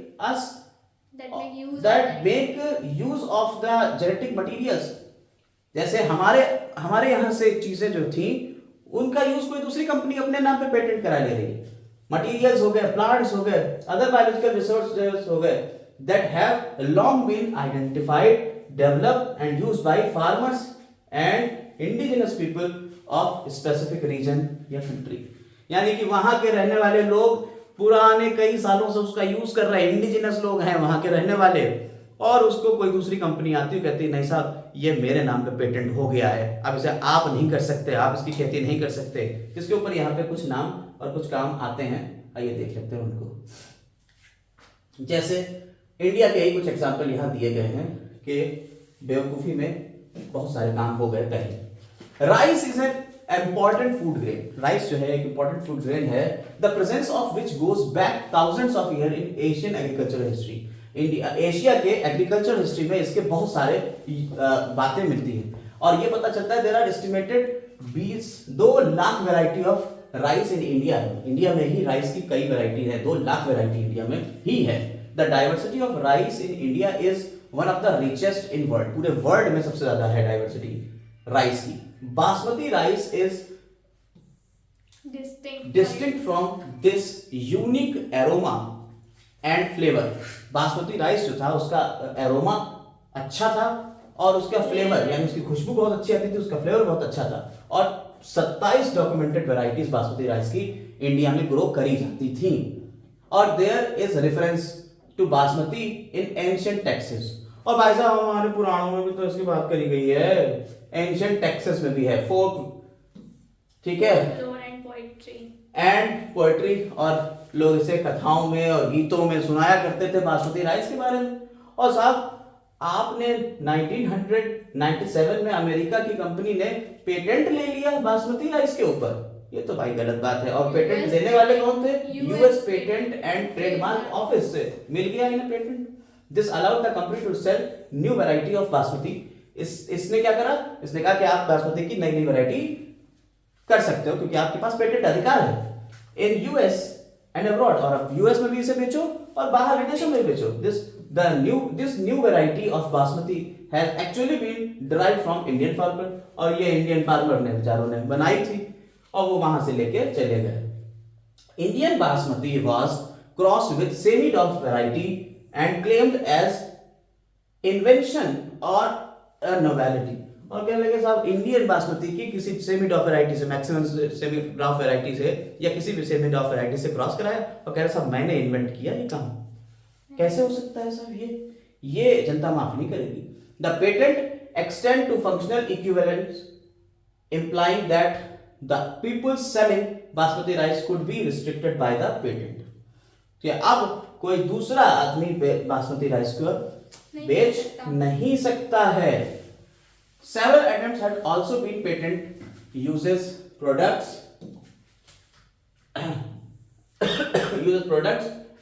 use of the genetic materials। जैसे हमारे यहाँ से चीजें जो थी उनका यूज कोई दूसरी कंपनी अपने नाम पे पेटेंट करा ले रही है। मटीरियल्स हो गए, प्लांट्स हो गए, अदर बायोलॉजिकल रिसोर्सेज हो गए that have long been identified, developed and used by farmers and indigenous people of specific region या country। यानी कि वहां के रहने वाले लोग पुराने कई सालों से उसका यूज कर रहे हैं, इंडिजिनस लोग हैं वहां के रहने वाले, और उसको कोई दूसरी कंपनी आती है कहती है नहीं साहब ये मेरे नाम पे पेटेंट हो गया है, अब इसे आप नहीं कर सकते, आप इसकी खेती नहीं कर सकते। इसके ऊपर यहाँ पे कुछ नाम और कुछ काम आते हैं, आइए देख लेते हैं उनको। जैसे इंडिया के ही कुछ एग्जाम्पल यहाँ दिए गए हैं कि बेवकूफ़ी में बहुत सारे काम हो गए। पहले rice is an important food grain। Rice जो है एक important food grain है, the presence of which goes back thousands of years in Asian agricultural history। India, Asia के एग्रीकल्चर हिस्ट्री में इसके बहुत सारे बातें मिलती हैं, और ये पता चलता है there are estimated 2 lakh variety of rice in India. India में ही राइस की कई वैरायटी है, 2 लाख वैरायटी इंडिया में ही है। The diversity of rice in India is one of the richest in world. पूरे वर्ल्ड में सबसे ज्यादा है डाइवर्सिटी राइस की। Basmati rice is distinct from this unique aroma and flavor। Basmati rice जो था उसका एरोमा अच्छा था और उसका फ्लेवर यानी उसकी खुशबू बहुत अच्छी आती थी, उसका फ्लेवर बहुत अच्छा था, और 27 डॉक्यूमेंटेड वैरायटीज बासमती राइस की इंडिया में ग्रो करी जाती थी। और there is reference to basmati in ancient texts. और भाई साहब हमारे पुराणों में भी तो इसकी बात करी गई है, एंशिएंट टेक्स्ट्स में भी है, फोक, ठीक है, एंड पोएट्री, और लोग इसे कथाओं में और गीतों में सुनाया करते थे बासमती राइस के बारे में। और साहब आपने 1997 में अमेरिका की कंपनी ने पेटेंट ले लिया बासमती राइस के ऊपर, ये तो भाई गलत बात है। और पेटेंट देने वाले कौन थे? US patent and trademark office से मिल गया इन्हें patent. This allowed the company to sell new variety of basmati. इसने क्या करा, इसने कहा कि आप बासमती की नई नई वैरायटी कर सकते हो क्योंकि आपके पास पेटेंट अधिकार है इन यूएस एंड अब्रॉड। और अब यूएस में भी इसे बेचो और बाहर विदेशों में बेचो। This new variety of basmati has actually been derived from Indian farmer, और ये इंडियन फार्मर ने बेचारों ने बनाई थी और वो वहां से लेके चले गए। Indian basmati was crossed with semi डॉग variety and claimed as invention और नोवेलिटी। और कहने लगे साहब इंडियन बासमती की किसी सेमी ड्रॉप वैरायटी से, मैक्सिमम सेमी ड्रॉप वैरायटी से या किसी भी सेमी ड्रॉप वैरायटी से क्रॉस कराया और कह रहे साहब मैंने इन्वेंट किया ये काम। कैसे हो सकता है साहब? ये जनता माफ नहीं करेगी। The patent extend to functional equivalence implying that the people selling basmati rice could be restricted by the patent। तो अब कोई दूसरा आदमी बासमती राइस को बेच नहीं सकता है। Several attempts had also been patent uses products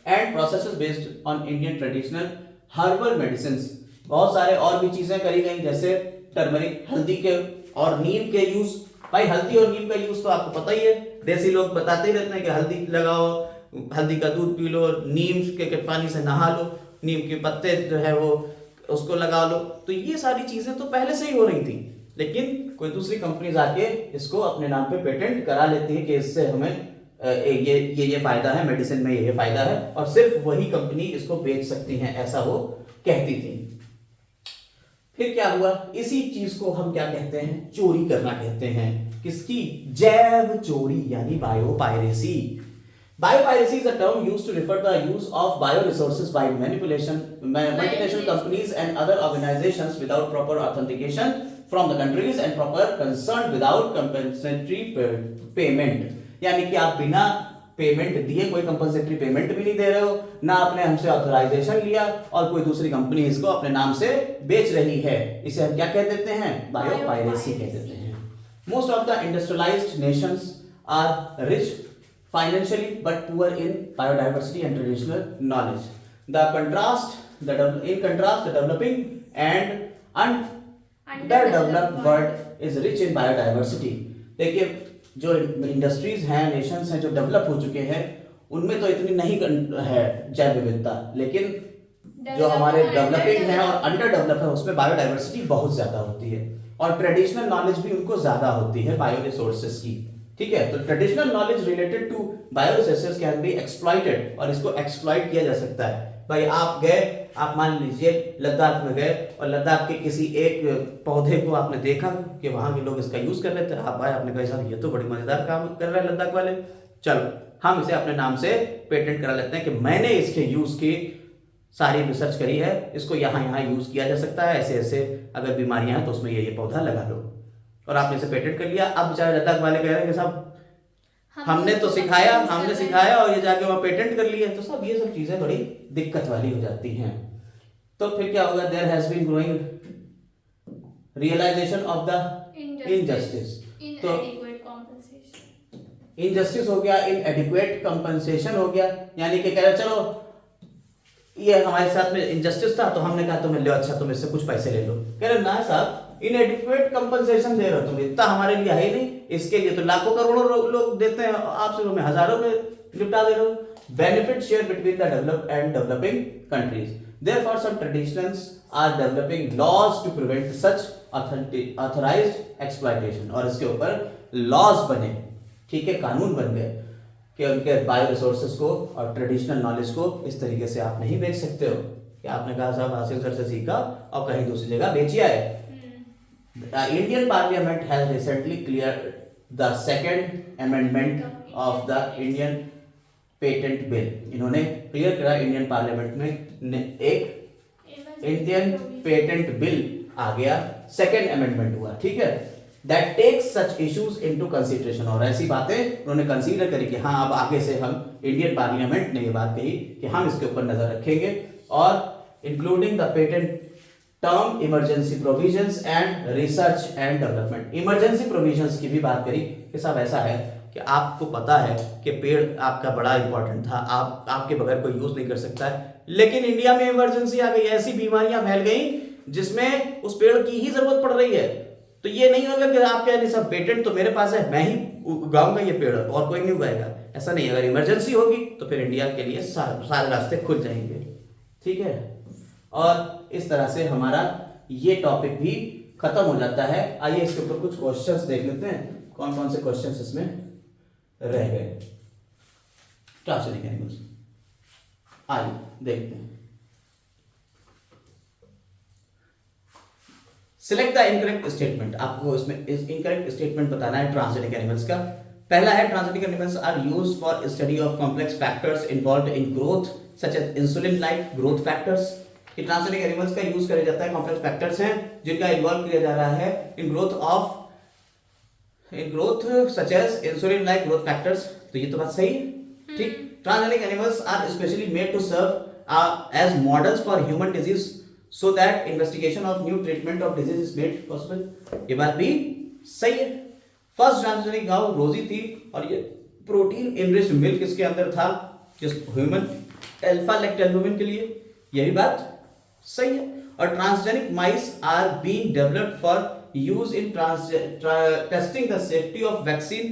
and processes based on Indian traditional herbal medicines। बहुत सारे और भी चीजें करी गई, जैसे टर्मरिक, हल्दी के और नीम के यूज। भाई हल्दी और नीम का यूज तो आपको पता ही है, देसी लोग बताते ही रहते हैं कि हल्दी लगाओ, हल्दी का दूध पी लो, नीम के पानी से नहा लो, नीम के पत्ते जो है वो उसको लगा लो। तो ये सारी चीजें तो पहले से ही हो रही थी, लेकिन कोई दूसरी कंपनीज आके इसको अपने नाम पे पेटेंट करा लेती है कि इससे हमें ये फायदा है, मेडिसिन में ये फायदा है, और सिर्फ वही कंपनी इसको बेच सकती है, ऐसा वो कहती थी। फिर क्या हुआ? इसी चीज को हम क्या कहते हैं? चोरी करना कहते हैं। किसकी? जैव चोरी, यानी biopiracy. Biopiracy is a term used to refer to the use of bioresources by multinational companies and other organizations without proper authentication from the countries and proper concern without compensatory payment। यानी कि आप बिना payment दिए, कोई compensatory payment भी नहीं दे रहे हो, ना आपने हमसे ऑथराइजेशन लिया, और कोई दूसरी कंपनी इसको अपने नाम से बेच रही है, इसे हम क्या कह देते हैं? बायोपायरेसी कह देते हैं। Most of the industrialised nations are rich financially but poor in biodiversity and traditional knowledge। In contrast, the developing and underdeveloped world is rich in biodiversity। देखिए जो इंडस्ट्रीज हैं, नेशंस हैं जो डेवलप हो चुके हैं, उनमें तो इतनी नहीं है जैव विविधता, लेकिन जो हमारे डेवलपिंग है और अंडर डेवलप है उसमें बायोडाइवर्सिटी बहुत ज्यादा होती है, और ट्रेडिशनल नॉलेज भी उनको ज्यादा होती है बायो रिसोर्सेज की। ठीक है, तो traditional knowledge related to bio resources can be exploited, और इसको एक्सप्लॉइट किया जा सकता है। भाई आप गए, आप मान लीजिए लद्दाख में गए, और लद्दाख के किसी एक पौधे को आपने देखा कि वहां के लोग इसका यूज कर रहे थे, आप आए, आपने कहा साहब ये तो बड़ी मजेदार काम कर रहे हैं लद्दाख वाले, चलो हम इसे अपने नाम से पेटेंट करा लेते हैं कि मैंने इसके यूज की सारी रिसर्च करी है, इसको यहाँ यूज किया जा सकता है, ऐसे ऐसे अगर बीमारियां हैं तो उसमें ये पौधा लगा लो, और आपने इसे पेटेंट कर लिया। अब बेचारे लद्दाख वाले कह रहे हैं कि साहब हमने तो सिखाया और ये जाके वहां पेटेंट कर लिया, तो सब ये सब चीजें बड़ी दिक्कत वाली हो जाती हैं। तो फिर क्या होगा? There has been growing realisation of the injustice. तो इनजस्टिस हो गया, इनएडिक्वेट कंपनसेशन हो गया, यानी कि कह रहे चलो ये हमारे साथ में इनजस्टिस था तो हमने कहा तुम्हें लो, अच्छा तुम इससे कुछ पैसे ले लो। कह रहे ना साहब, इनएडिक्वेट कंपनसेशन दे रहे हो तुम, इतना हमारे लिए है ही नहीं, इसके लिए तो लाखों करोड़ों लोग देते हैं, आपसे हमें हजारों में निपटा दे रहे हो। Benefit share between the developed and developing countries, therefore some traditionals are developing laws to prevent such authorised exploitation, और इसके ऊपर लॉज बने, ठीक है, कानून बन गए कि उनके बायो रिसोर्सेज को और ट्रेडिशनल नॉलेज को इस तरीके से आप नहीं बेच सकते हो कि आपने कहा साहब हासिल सर से सीखा और कहीं दूसरी जगह बेची आए। Indian parliament has recently clear the second amendment of the Indian patent bill. इन्होंने क्लियर करा इंडियन पार्लियामेंट में एक इंडियन पेटेंट बिल आ गया, सेकंड अमेंडमेंट हुआ, ठीक है, that takes such issues into consideration, और ऐसी बातें उन्होंने कंसीडर करी कि हाँ अब आगे से हम इंडियन पार्लियामेंट ने ये बात कही कि हम इसके ऊपर नजर रखेंगे, और including the patent term emergency provisions and research and development. Emergency provisions की भी बात करी कि साहब ऐसा है कि आपको पता है कि पेड़ आपका बड़ा इंपॉर्टेंट था, आपके बगैर कोई यूज नहीं कर सकता है, लेकिन इंडिया में इमरजेंसी आ गई, ऐसी बीमारियां फैल गई जिसमें उस पेड़ की ही जरूरत पड़ रही है। तो ये नहीं होगा कि आप कह रहे सब पेटेंट तो मेरे पास है, मैं ही उगाऊंगा ये पेड़ और कोई नहीं उगाएगा, ऐसा नहीं। अगर इमरजेंसी होगी तो फिर इंडिया के लिए सारे रास्ते खुल जाएंगे, ठीक है। और इस तरह से हमारा ये टॉपिक भी खत्म हो जाता है। आइए इसके ऊपर कुछ क्वेश्चंस देख लेते हैं, कौन कौन से क्वेश्चंस इसमें रह गए, क्या से दिखेंगे कुछ, आइए देखते हैं। सिलेक्ट द इनकरेक्ट स्टेटमेंट, आपको इसमें इस इनकरेक्ट स्टेटमेंट बताना है ट्रांसजेनिक एनिमल्स का। पहला है transgenic animals are used for study of complex factors involved in growth such as insulin like growth factors. ये ट्रांसजेनिक एनिमल्स का यूज किया जाता है, कॉम्प्लेक्स फैक्टर्स हैं जिनका इन्वॉल्व किया जा रहा है in growth such as insulin like growth factors. तो ये तो बात सही है, ठीक। Transgenic animals are specially made to serve as models for human disease so that investigation of new treatment of disease is made possible। ये बात भी सही है। फर्स्ट ट्रांसजेनिक गाउ रोजी थी और ये प्रोटीन इनरिच्ड मिल्क इसके अंदर था जिस ह्यूमन अल्फा लैक्टोल्बुमिन के लिए, ये भी बात सही है। और transgenic mice are being developed for use in testing the safety of vaccine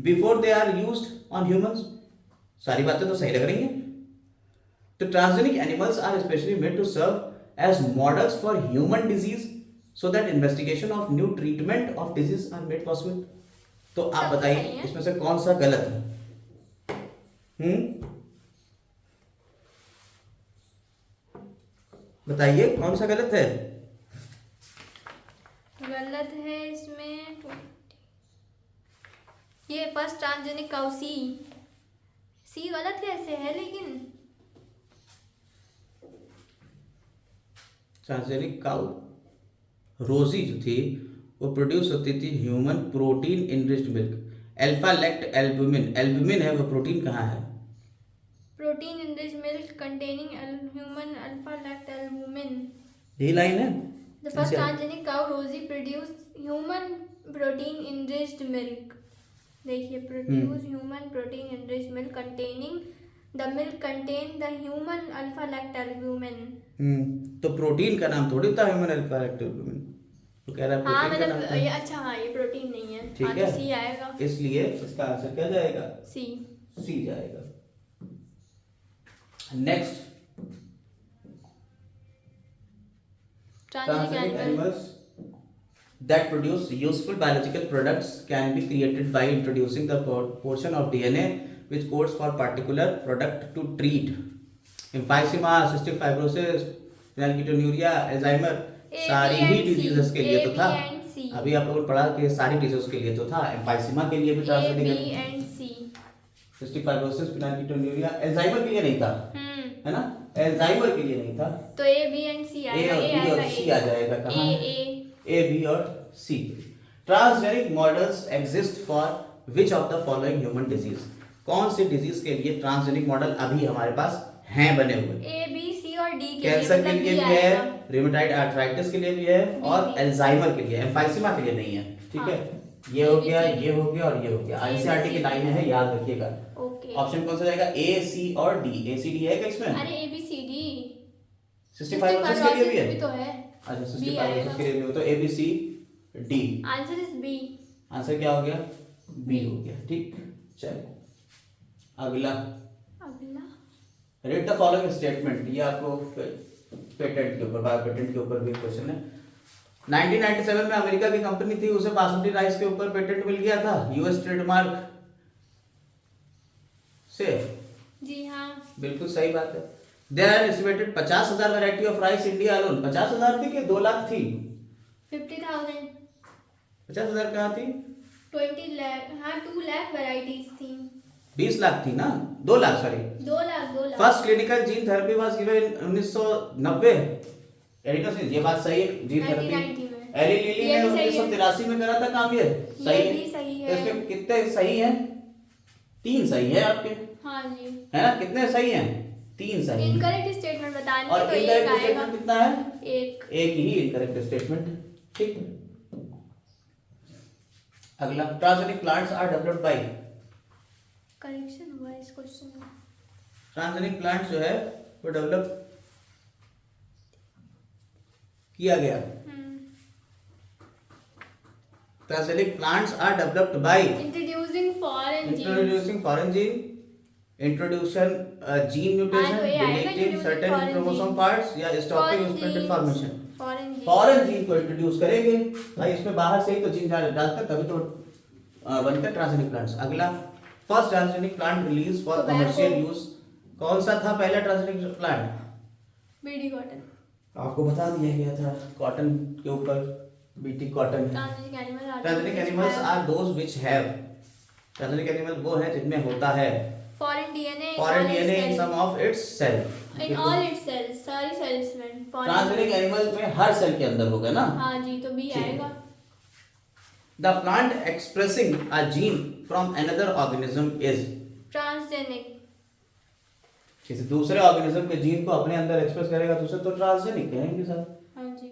before they are used on humans. सारी बातें तो सही लग रही हैं। तो transgenic animals are specially made to serve as models for human disease so that investigation of new treatment of disease are made possible। तो आप बताइए इसमें से कौन सा गलत है? बताइए कौन सा गलत है? गलत है इसमें ये फर्स्ट ट्रांसजेनिक काउ सी गलत कैसे है? लेकिन ट्रांसजेनिक काउ रोजी जो थी वो प्रोड्यूस होती थी human protein enriched milk alpha lactalbumin. Albumin है वो प्रोटीन कहाँ है? Protein enriched milk containing human alpha lactalbumin, यही लाइन है। The first transgenic cow Rosie produce human protein enriched milk. देखिए produce human protein enriched milk containing The milk contain the human alpha lactalbumin। तो protein का नाम थोड़ी था human alpha लैक्टोल्बुमिन, तो कह रहा है हाँ प्रोटीन का नाम मतलब ये अच्छा हाँ ये प्रोटीन नहीं है, ठीक हाँ है, तो सी आएगा। इसलिए इसका आंसर क्या जाएगा? सी जाएगा। Next, transgenic animals that produce useful biological products can be created by introducing the portion of DNA which codes for particular product to treat emphysema, cystic fibrosis, phenylketonuria, Alzheimer, सारी ही डिजीजेस के लिए तो था। अभी आप लोगों ने पढ़ा कि सारी डिजीज के लिए तो था। एम्फाइसीमा के लिए भी ट्रांसजेनिक, सिस्टिक फाइब्रोसिस, फिनाइलकीटोन्यूरिया, अल्जाइमर के लिए नहीं था, है ना? अल्जाइमर के लिए नहीं था, तो ए बी एंड सी आएगा, ए और बी और सी आ जाएगा। कहाँ? ए बी और C. Transgenic models exist for which of the following human disease? कौन सी डिजीज के लिए ट्रांसजेनिक मॉडल अभी हमारे पास हैं बने हुए? ए बी सी और डी के कैंसर के लिए भी है, रूमेटॉइड आर्थराइटिस के लिए भी है और अल्जाइमर के लिए, एम्फाइसीमा के लिए नहीं है, ठीक है। ये हो गया, ये हो गया और ये हो गया। एनसीईआरटी की लाइन है, याद रखिएगा। ऑप्शन कौन सा जाएगा? ए सी और डी। ए सी डी है क्या इसमें? अरे A B C D cystic fibrosis के लिए भी है, भी तो है। अच्छा सिस्टिक फाइब्रोसिस के लिए भी हो, तो A B C D. Answer is B. Answer क्या हो गया? बी हो गया, ठीक। चलो अगला, रीड द फॉलोइंग स्टेटमेंट। ये आपको पेटेंट के ऊपर, बायो पेटेंट के ऊपर भी क्वेश्चन है। 1997 में अमेरिका की कंपनी थी, उसे बासमती राइस के ऊपर पेटेंट मिल गया था यूएस ट्रेडमार्क से। जी हाँ, बिल्कुल सही बात है। There are estimated 50,000 variety of rice India alone. 50,000 थी कि 2 लाख थी? 50,000। 50,000 कहाँ थी? 20 लाख, हाँ 2 लाख वैरायटीज थी। 20 लाख थी ना? 2 lakh, sorry 2 lakh. First clinical gene therapy was given 1990। ये बात सही है। जीन थेरेपी एली लिली ने 1983 में करा था काम। ये सही है। इसमें कितने सही हैं? 3 सही है आपके। हाँ जी, है ना? कितने सही हैं? 3 सही। इनकरेक्ट स्टेटमेंट बताने और तो इनकरेक्ट स्टेटमेंट कितना है? एक ही इनकरेक्ट स्टेटमेंट, ठीक। अगला, transgenic plants are developed by. Correction हुआ इस क्वेश्चन में। ट्रांसजेनिक प्लांट्स जो है वो डेवलप किया गया। Transgenic plants are developed by introducing foreign gene, introduction gene mutation, deleting certain chromosome parts या stopping splendid formation। Foreign gene को introduce करेंगे भाई, इसमें बाहर से ही तो जीन डालते हैं तभी तो बनते हैं ट्रांसजेनिक प्लांट्स। अगला, first transgenic plant release for commercial use. कौन सा था पहला ट्रांसजेनिक प्लांट? BD cotton. आपको बता दिया गया था कॉटन के ऊपर, BT cotton. Transgenic animals are those which have, transgenic animal वो है जिनमें होता है foreign DNA in some of its cell, in all its cells, सारी सेल्स में ट्रांसजेनिक एनिमल में हर सेल के अंदर होगा ना। हाँ जी, तो बी आएगा। The plant expressing a gene from another organism is transgenic. किसी दूसरे ऑर्गेनिज्म के जीन को अपने अंदर एक्सप्रेस करेगा तो उसे तो ट्रांसजेनिक कहेंगे सर। हाँ जी।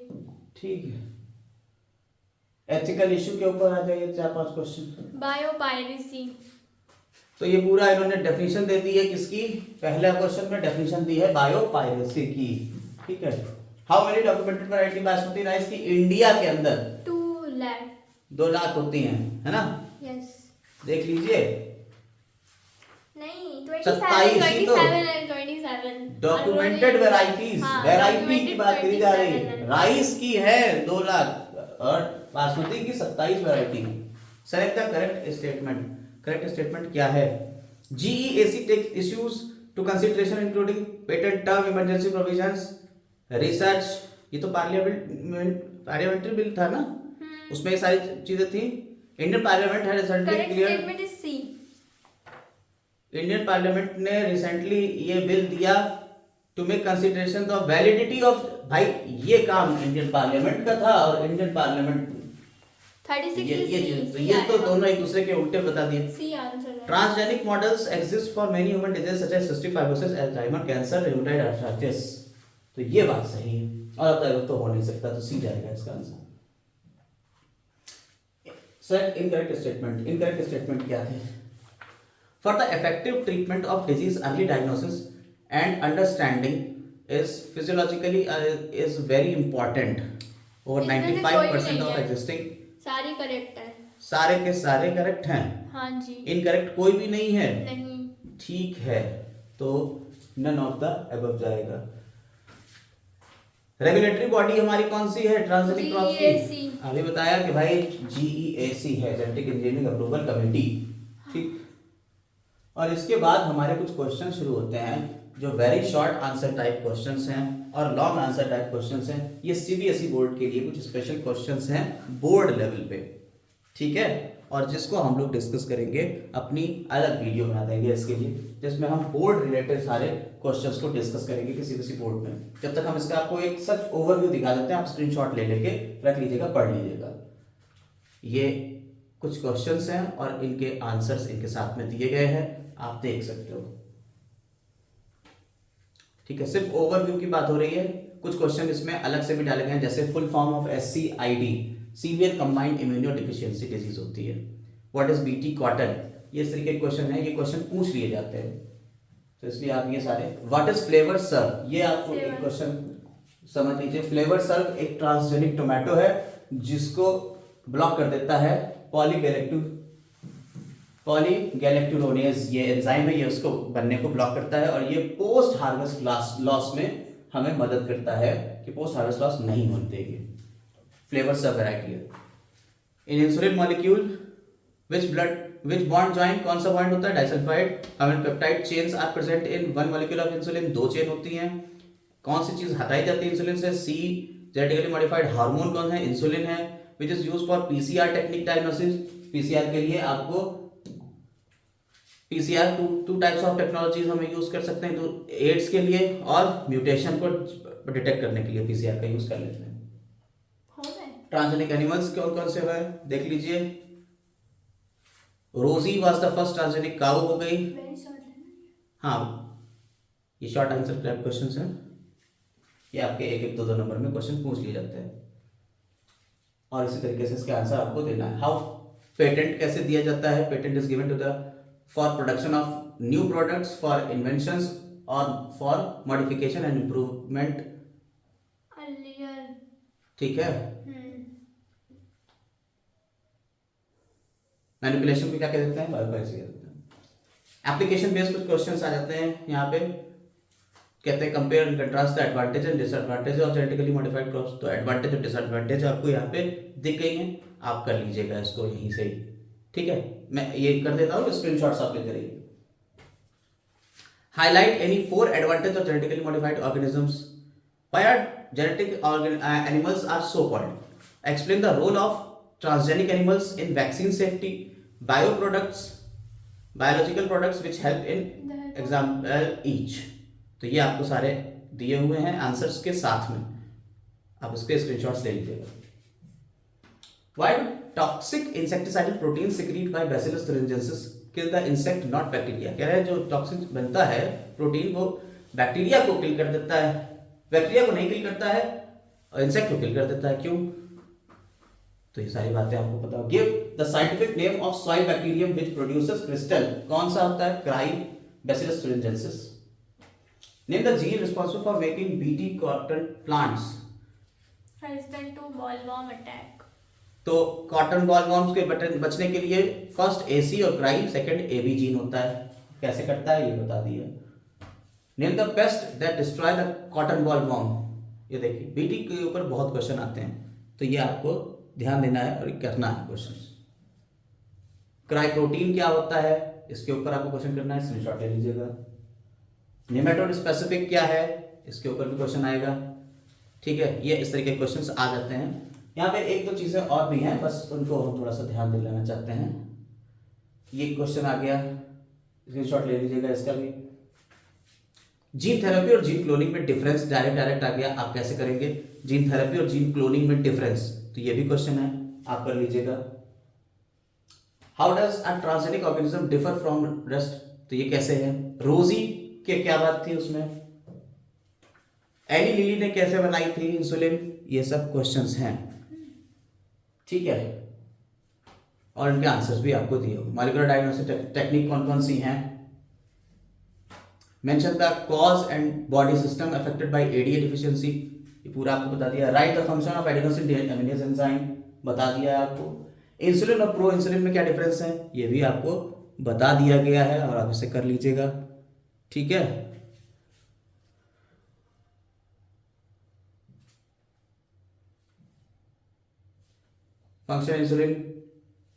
ठीक है, एथिकल इशू के ऊपर आ जाइए 4-5 क्वेश्चन। बायोपायरेसी। तो ये पूरा इन्होंने डेफिनेशन दे दी है किसकी, पहला क्वेश्चन में डेफिनेशन दी है बायोपायरेसी की। ठीक है, how many documented variety basmati rice की इंडिया के अंदर 2 लाख 2 लाख होती हैं, है ना। यस। देख लीजिए, नहीं 27 ही तो 27 डॉक्यूमेंटेड वैरायटीज, वैरायटी की बात करी जा रही है। राइस की है 2 लाख और बासमती की 27 वैरायटी। Select the correct statement. Correct statement क्या है? GEAC take issues to consideration including patent term, emergency provisions, research. ये तो पार्लियामेंट्री बिल था ना, उसमें ये सारी चीजें थी। इंडियन पार्लियामेंट है recently clear, statement is C. Indian parliament ने रिसेंटली ये बिल दिया to make consideration the validity of, भाई ये काम इंडियन पार्लियामेंट का था और इंडियन पार्लियामेट 36 ये तो दोनों एक दूसरे के उल्टे बता दिए। सी आंसर है। Transgenic models exist for many human disease such as cystic fibrosis, Alzheimer, cancer, rheumatoid arthritis. तो ये बात सही है, और अब तो हो नहीं सकता, तो सी जाएगा इसका answer. Sir incorrect statement, incorrect statement क्या थे? For the effective treatment of disease early diagnosis and understanding is physiologically is very important. Over 95% of existing, सारी करेक्ट है, सारे के सारे करेक्ट हैं। हाँ जी। इनकरेक्ट कोई भी नहीं है। नहीं। ठीक है, तो नन ऑफ द अबव जाएगा। रेगुलेटरी बॉडी हमारी कौन सी है ट्रांसजेनिक क्रॉप्स की? अभी बताया कि भाई जीईएसी है, जेनेटिक इंजीनियरिंग अप्रूवल कमेटी। ठीक, और इसके बाद हमारे कुछ क्वेश्चन शुरू होते हैं जो very short answer type questions हैं और लॉन्ग आंसर टाइप क्वेश्चंस हैं। ये सीबीएसई बोर्ड के लिए कुछ स्पेशल क्वेश्चंस हैं बोर्ड लेवल पे, ठीक है, और जिसको हम लोग डिस्कस करेंगे, अपनी अलग वीडियो बना देंगे इसके लिए, जिसमें हम बोर्ड रिलेटेड सारे क्वेश्चंस को डिस्कस करेंगे कि सीबीएसई बोर्ड में। जब तक हम इसका आपको एक सच ओवरव्यू दिखा देते हैं, आप स्क्रीनशॉट ले लेके रख लीजिएगा, पढ़ लीजिएगा। ये कुछ क्वेश्चंस हैं और इनके आंसर्स इनके साथ में दिए गए हैं, आप देख सकते हो। ठीक है, सिर्फ ओवरव्यू की बात हो रही है। कुछ क्वेश्चन इसमें अलग से भी डाले गए हैं, जैसे full form of SCID, severe combined immuno deficiency disease होती है। व्हाट इज बीटी कॉटन, ये इस तरीके के क्वेश्चन है, ये क्वेश्चन पूछ लिए जाते हैं, तो इसलिए आप ये सारे। व्हाट इज फ्लेवर सर्व, ये आपको एक क्वेश्चन समझ लीजिए। फ्लेवर सर्व एक ट्रांसजेनिक टोमेटो है जिसको ब्लॉक कर देता है पॉलीगैलेक्टुरोनेज, ये एंजाइम है, ये उसको बनने को ब्लॉक करता है, और ये पोस्ट हार्वेस्ट लॉस में हमें मदद करता है कि पोस्ट हार्वेस्ट लॉस नहीं होने देगी। फ्लेवर सर्व वैरायटी है। In insulin molecule which bond join, कौन सा बॉन्ड होता है? Disulphide. Amino peptide chains are present in one molecule of insulin, 2 chain होती हैं। कौन सी चीज हटाई जाती है इंसुलिन से? सी, जेनेटिकली मॉडिफाइड हार्मोन कौन है? इंसुलिन है। Which is used for PCR technique diagnosis, PCR के लिए आपको PCR two types of technologies हम यूज कर सकते हैं, तो एड्स के लिए और म्यूटेशन को डिटेक्ट करने के लिए पीसीआर का यूज कर लेते हैं। ट्रांसजेनिक एनिमल्स कौन कौन से हैं देख लीजिए। रोजी was the first transgenic cow हो गई। हाँ, ये शॉर्ट आंसर टाइप क्वेश्चंस हैं, ये आपके 1-1, 2-2 नंबर में क्वेश्चन पूछ लिए जाते हैं, और इसी तरीके से इसके आंसर आपको देना है। हाउ पेटेंट कैसे दिया जाता है? Patent is given to the for production of new products, for inventions और फॉर मॉडिफिकेशन एंड इम्प्रूवमेंट। ठीक है, मैनिपुलेशन को क्या कह देते हैं? बायोपायरेसी कह देते हैं। एप्लीकेशन बेस्ड कुछ क्वेश्चंस आ जाते हैं यहाँ पे, कहते हैं compare and contrast the advantage and disadvantage of genetically modified crops. तो एडवांटेज और डिसएडवांटेज आपको यहाँ पे दिख गई हैं, आप कर लीजिएगा इसको यहीं से ही। ठीक है, मैं ये कर देता हूँ, स्क्रीनशॉट्स आप लेते रहिए। Highlight any 4 advantage of genetically modified organisms. Why are genetic animals are so called? Explain the role of transgenic animals in vaccine safety, bio products, biological products which help in example each. तो ये आपको सारे दिए हुए हैं answers के साथ में, आप उसके स्क्रीनशॉट्स ले लीजिएगा। Why do toxic insecticidal proteins secreted by Bacillus thuringiensis kill the insect not bacteria? कह रहे हैं जो टॉक्सिक बनता है प्रोटीन वो बैक्टीरिया को किल कर देता है, बैक्टीरिया को नहीं किल करता है और इंसेक्ट को किल कर देता है। क्यों? तो ये सारी बातें आपको पता हो। Give the scientific name of soil bacterium which produces crystal. कौन सा होता है? Cry bacillus thuringiensis। Name the gene responsible for making BT cotton plants. Resistant to bollworm attack. तो कॉटन बॉलवर्म्स के बचने के लिए फर्स्ट एसी और क्राई, सेकंड एबी जीन होता है। कैसे करता है ये बता दिया। Name the pest that destroy the cotton bollworm. ये देखिए बीटी के ऊपर बहुत क्वेश्चन आते हैं, तो ये आपको ध्यान देना है और करना है क्वेश्चन। क्राई प्रोटीन क्या होता है, इसके ऊपर आपको क्वेश्चन करना है, स्क्रीनशॉट ले लीजिएगा। नेमेटोड स्पेसिफिक क्या है, इसके ऊपर भी क्वेश्चन आएगा। ठीक है, ये इस तरीके के क्वेश्चंस आ जाते हैं। यहाँ पे एक दो चीजें और भी हैं, बस उनको हम थोड़ा सा ध्यान दे लेना चाहते हैं। ये क्वेश्चन आ गया, स्क्रीनशॉट ले लीजिएगा इसका भी। जीन थेरेपी और जीन क्लोनिंग में डिफरेंस, डायरेक्ट आ गया, आप कैसे करेंगे जीन थेरेपी और जीन क्लोनिंग में डिफरेंस, तो ये भी क्वेश्चन है, आप कर लीजिएगा। How does a transgenic organism differ from rest, तो ये कैसे है। रोजी के क्या बात थी उसमें, एली लिली ने कैसे बनाई थी इंसुलिन, ये सब क्वेश्चंस हैं। ठीक है, और इनके आंसर्स भी आपको दिए होंगे। मॉलिक्यूलर डायग्नोस्टिक टेक्निक कौन कौन सी हैं। Mention the cause and body system affected by ADA deficiency, ये पूरा आपको बता दिया। Write the function of adenosine deaminase enzyme, बता दिया है आपको। इंसुलिन और प्रो इंसुलिन में क्या डिफरेंस है, ये भी आपको बता दिया गया है, और आप इसे कर लीजिएगा। ठीक है, फंक्शन इंसुलिन,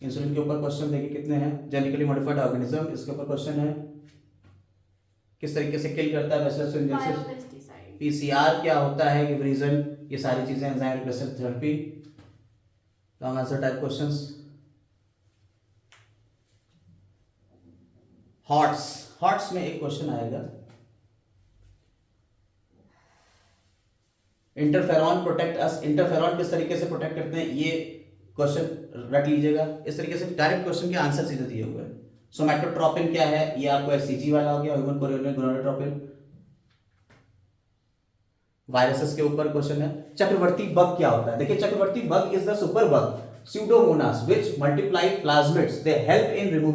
इंसुलिन के ऊपर क्वेश्चन देखिए कितने हैं। जेनेटिकली मॉडिफाइड ऑर्गेनिज्म, इसके ऊपर क्वेश्चन है, किस तरीके से किल करता है बैसिलस thuringiensis। पीसीआर क्या होता है, गिव रीजन, ये सारी चीजें enzyme replacement therapy, long answer type questions. Hots, hots में एक क्वेश्चन आएगा, इंटरफेरॉन प्रोटेक्ट अस, इंटरफेरॉन किस तरीके से प्रोटेक्ट करते हैं, ये क्वेश्चन रख लीजिएगा। इस तरीके से डायरेक्ट क्वेश्चन के आंसर सीधे दिए हुए हैं। सोमैटोट्रोपिन क्या है, ये आपको एससीजी वाला हो गया, ह्यूमन कोरियोनिक गोनाडोट्रोपिन। वायरसेस के ऊपर क्वेश्चन है। चक्रवर्ती बग क्या होता है, देखिए Chakrabarty bug is the super bug pseudomonas which multiply plasmids, they help in removing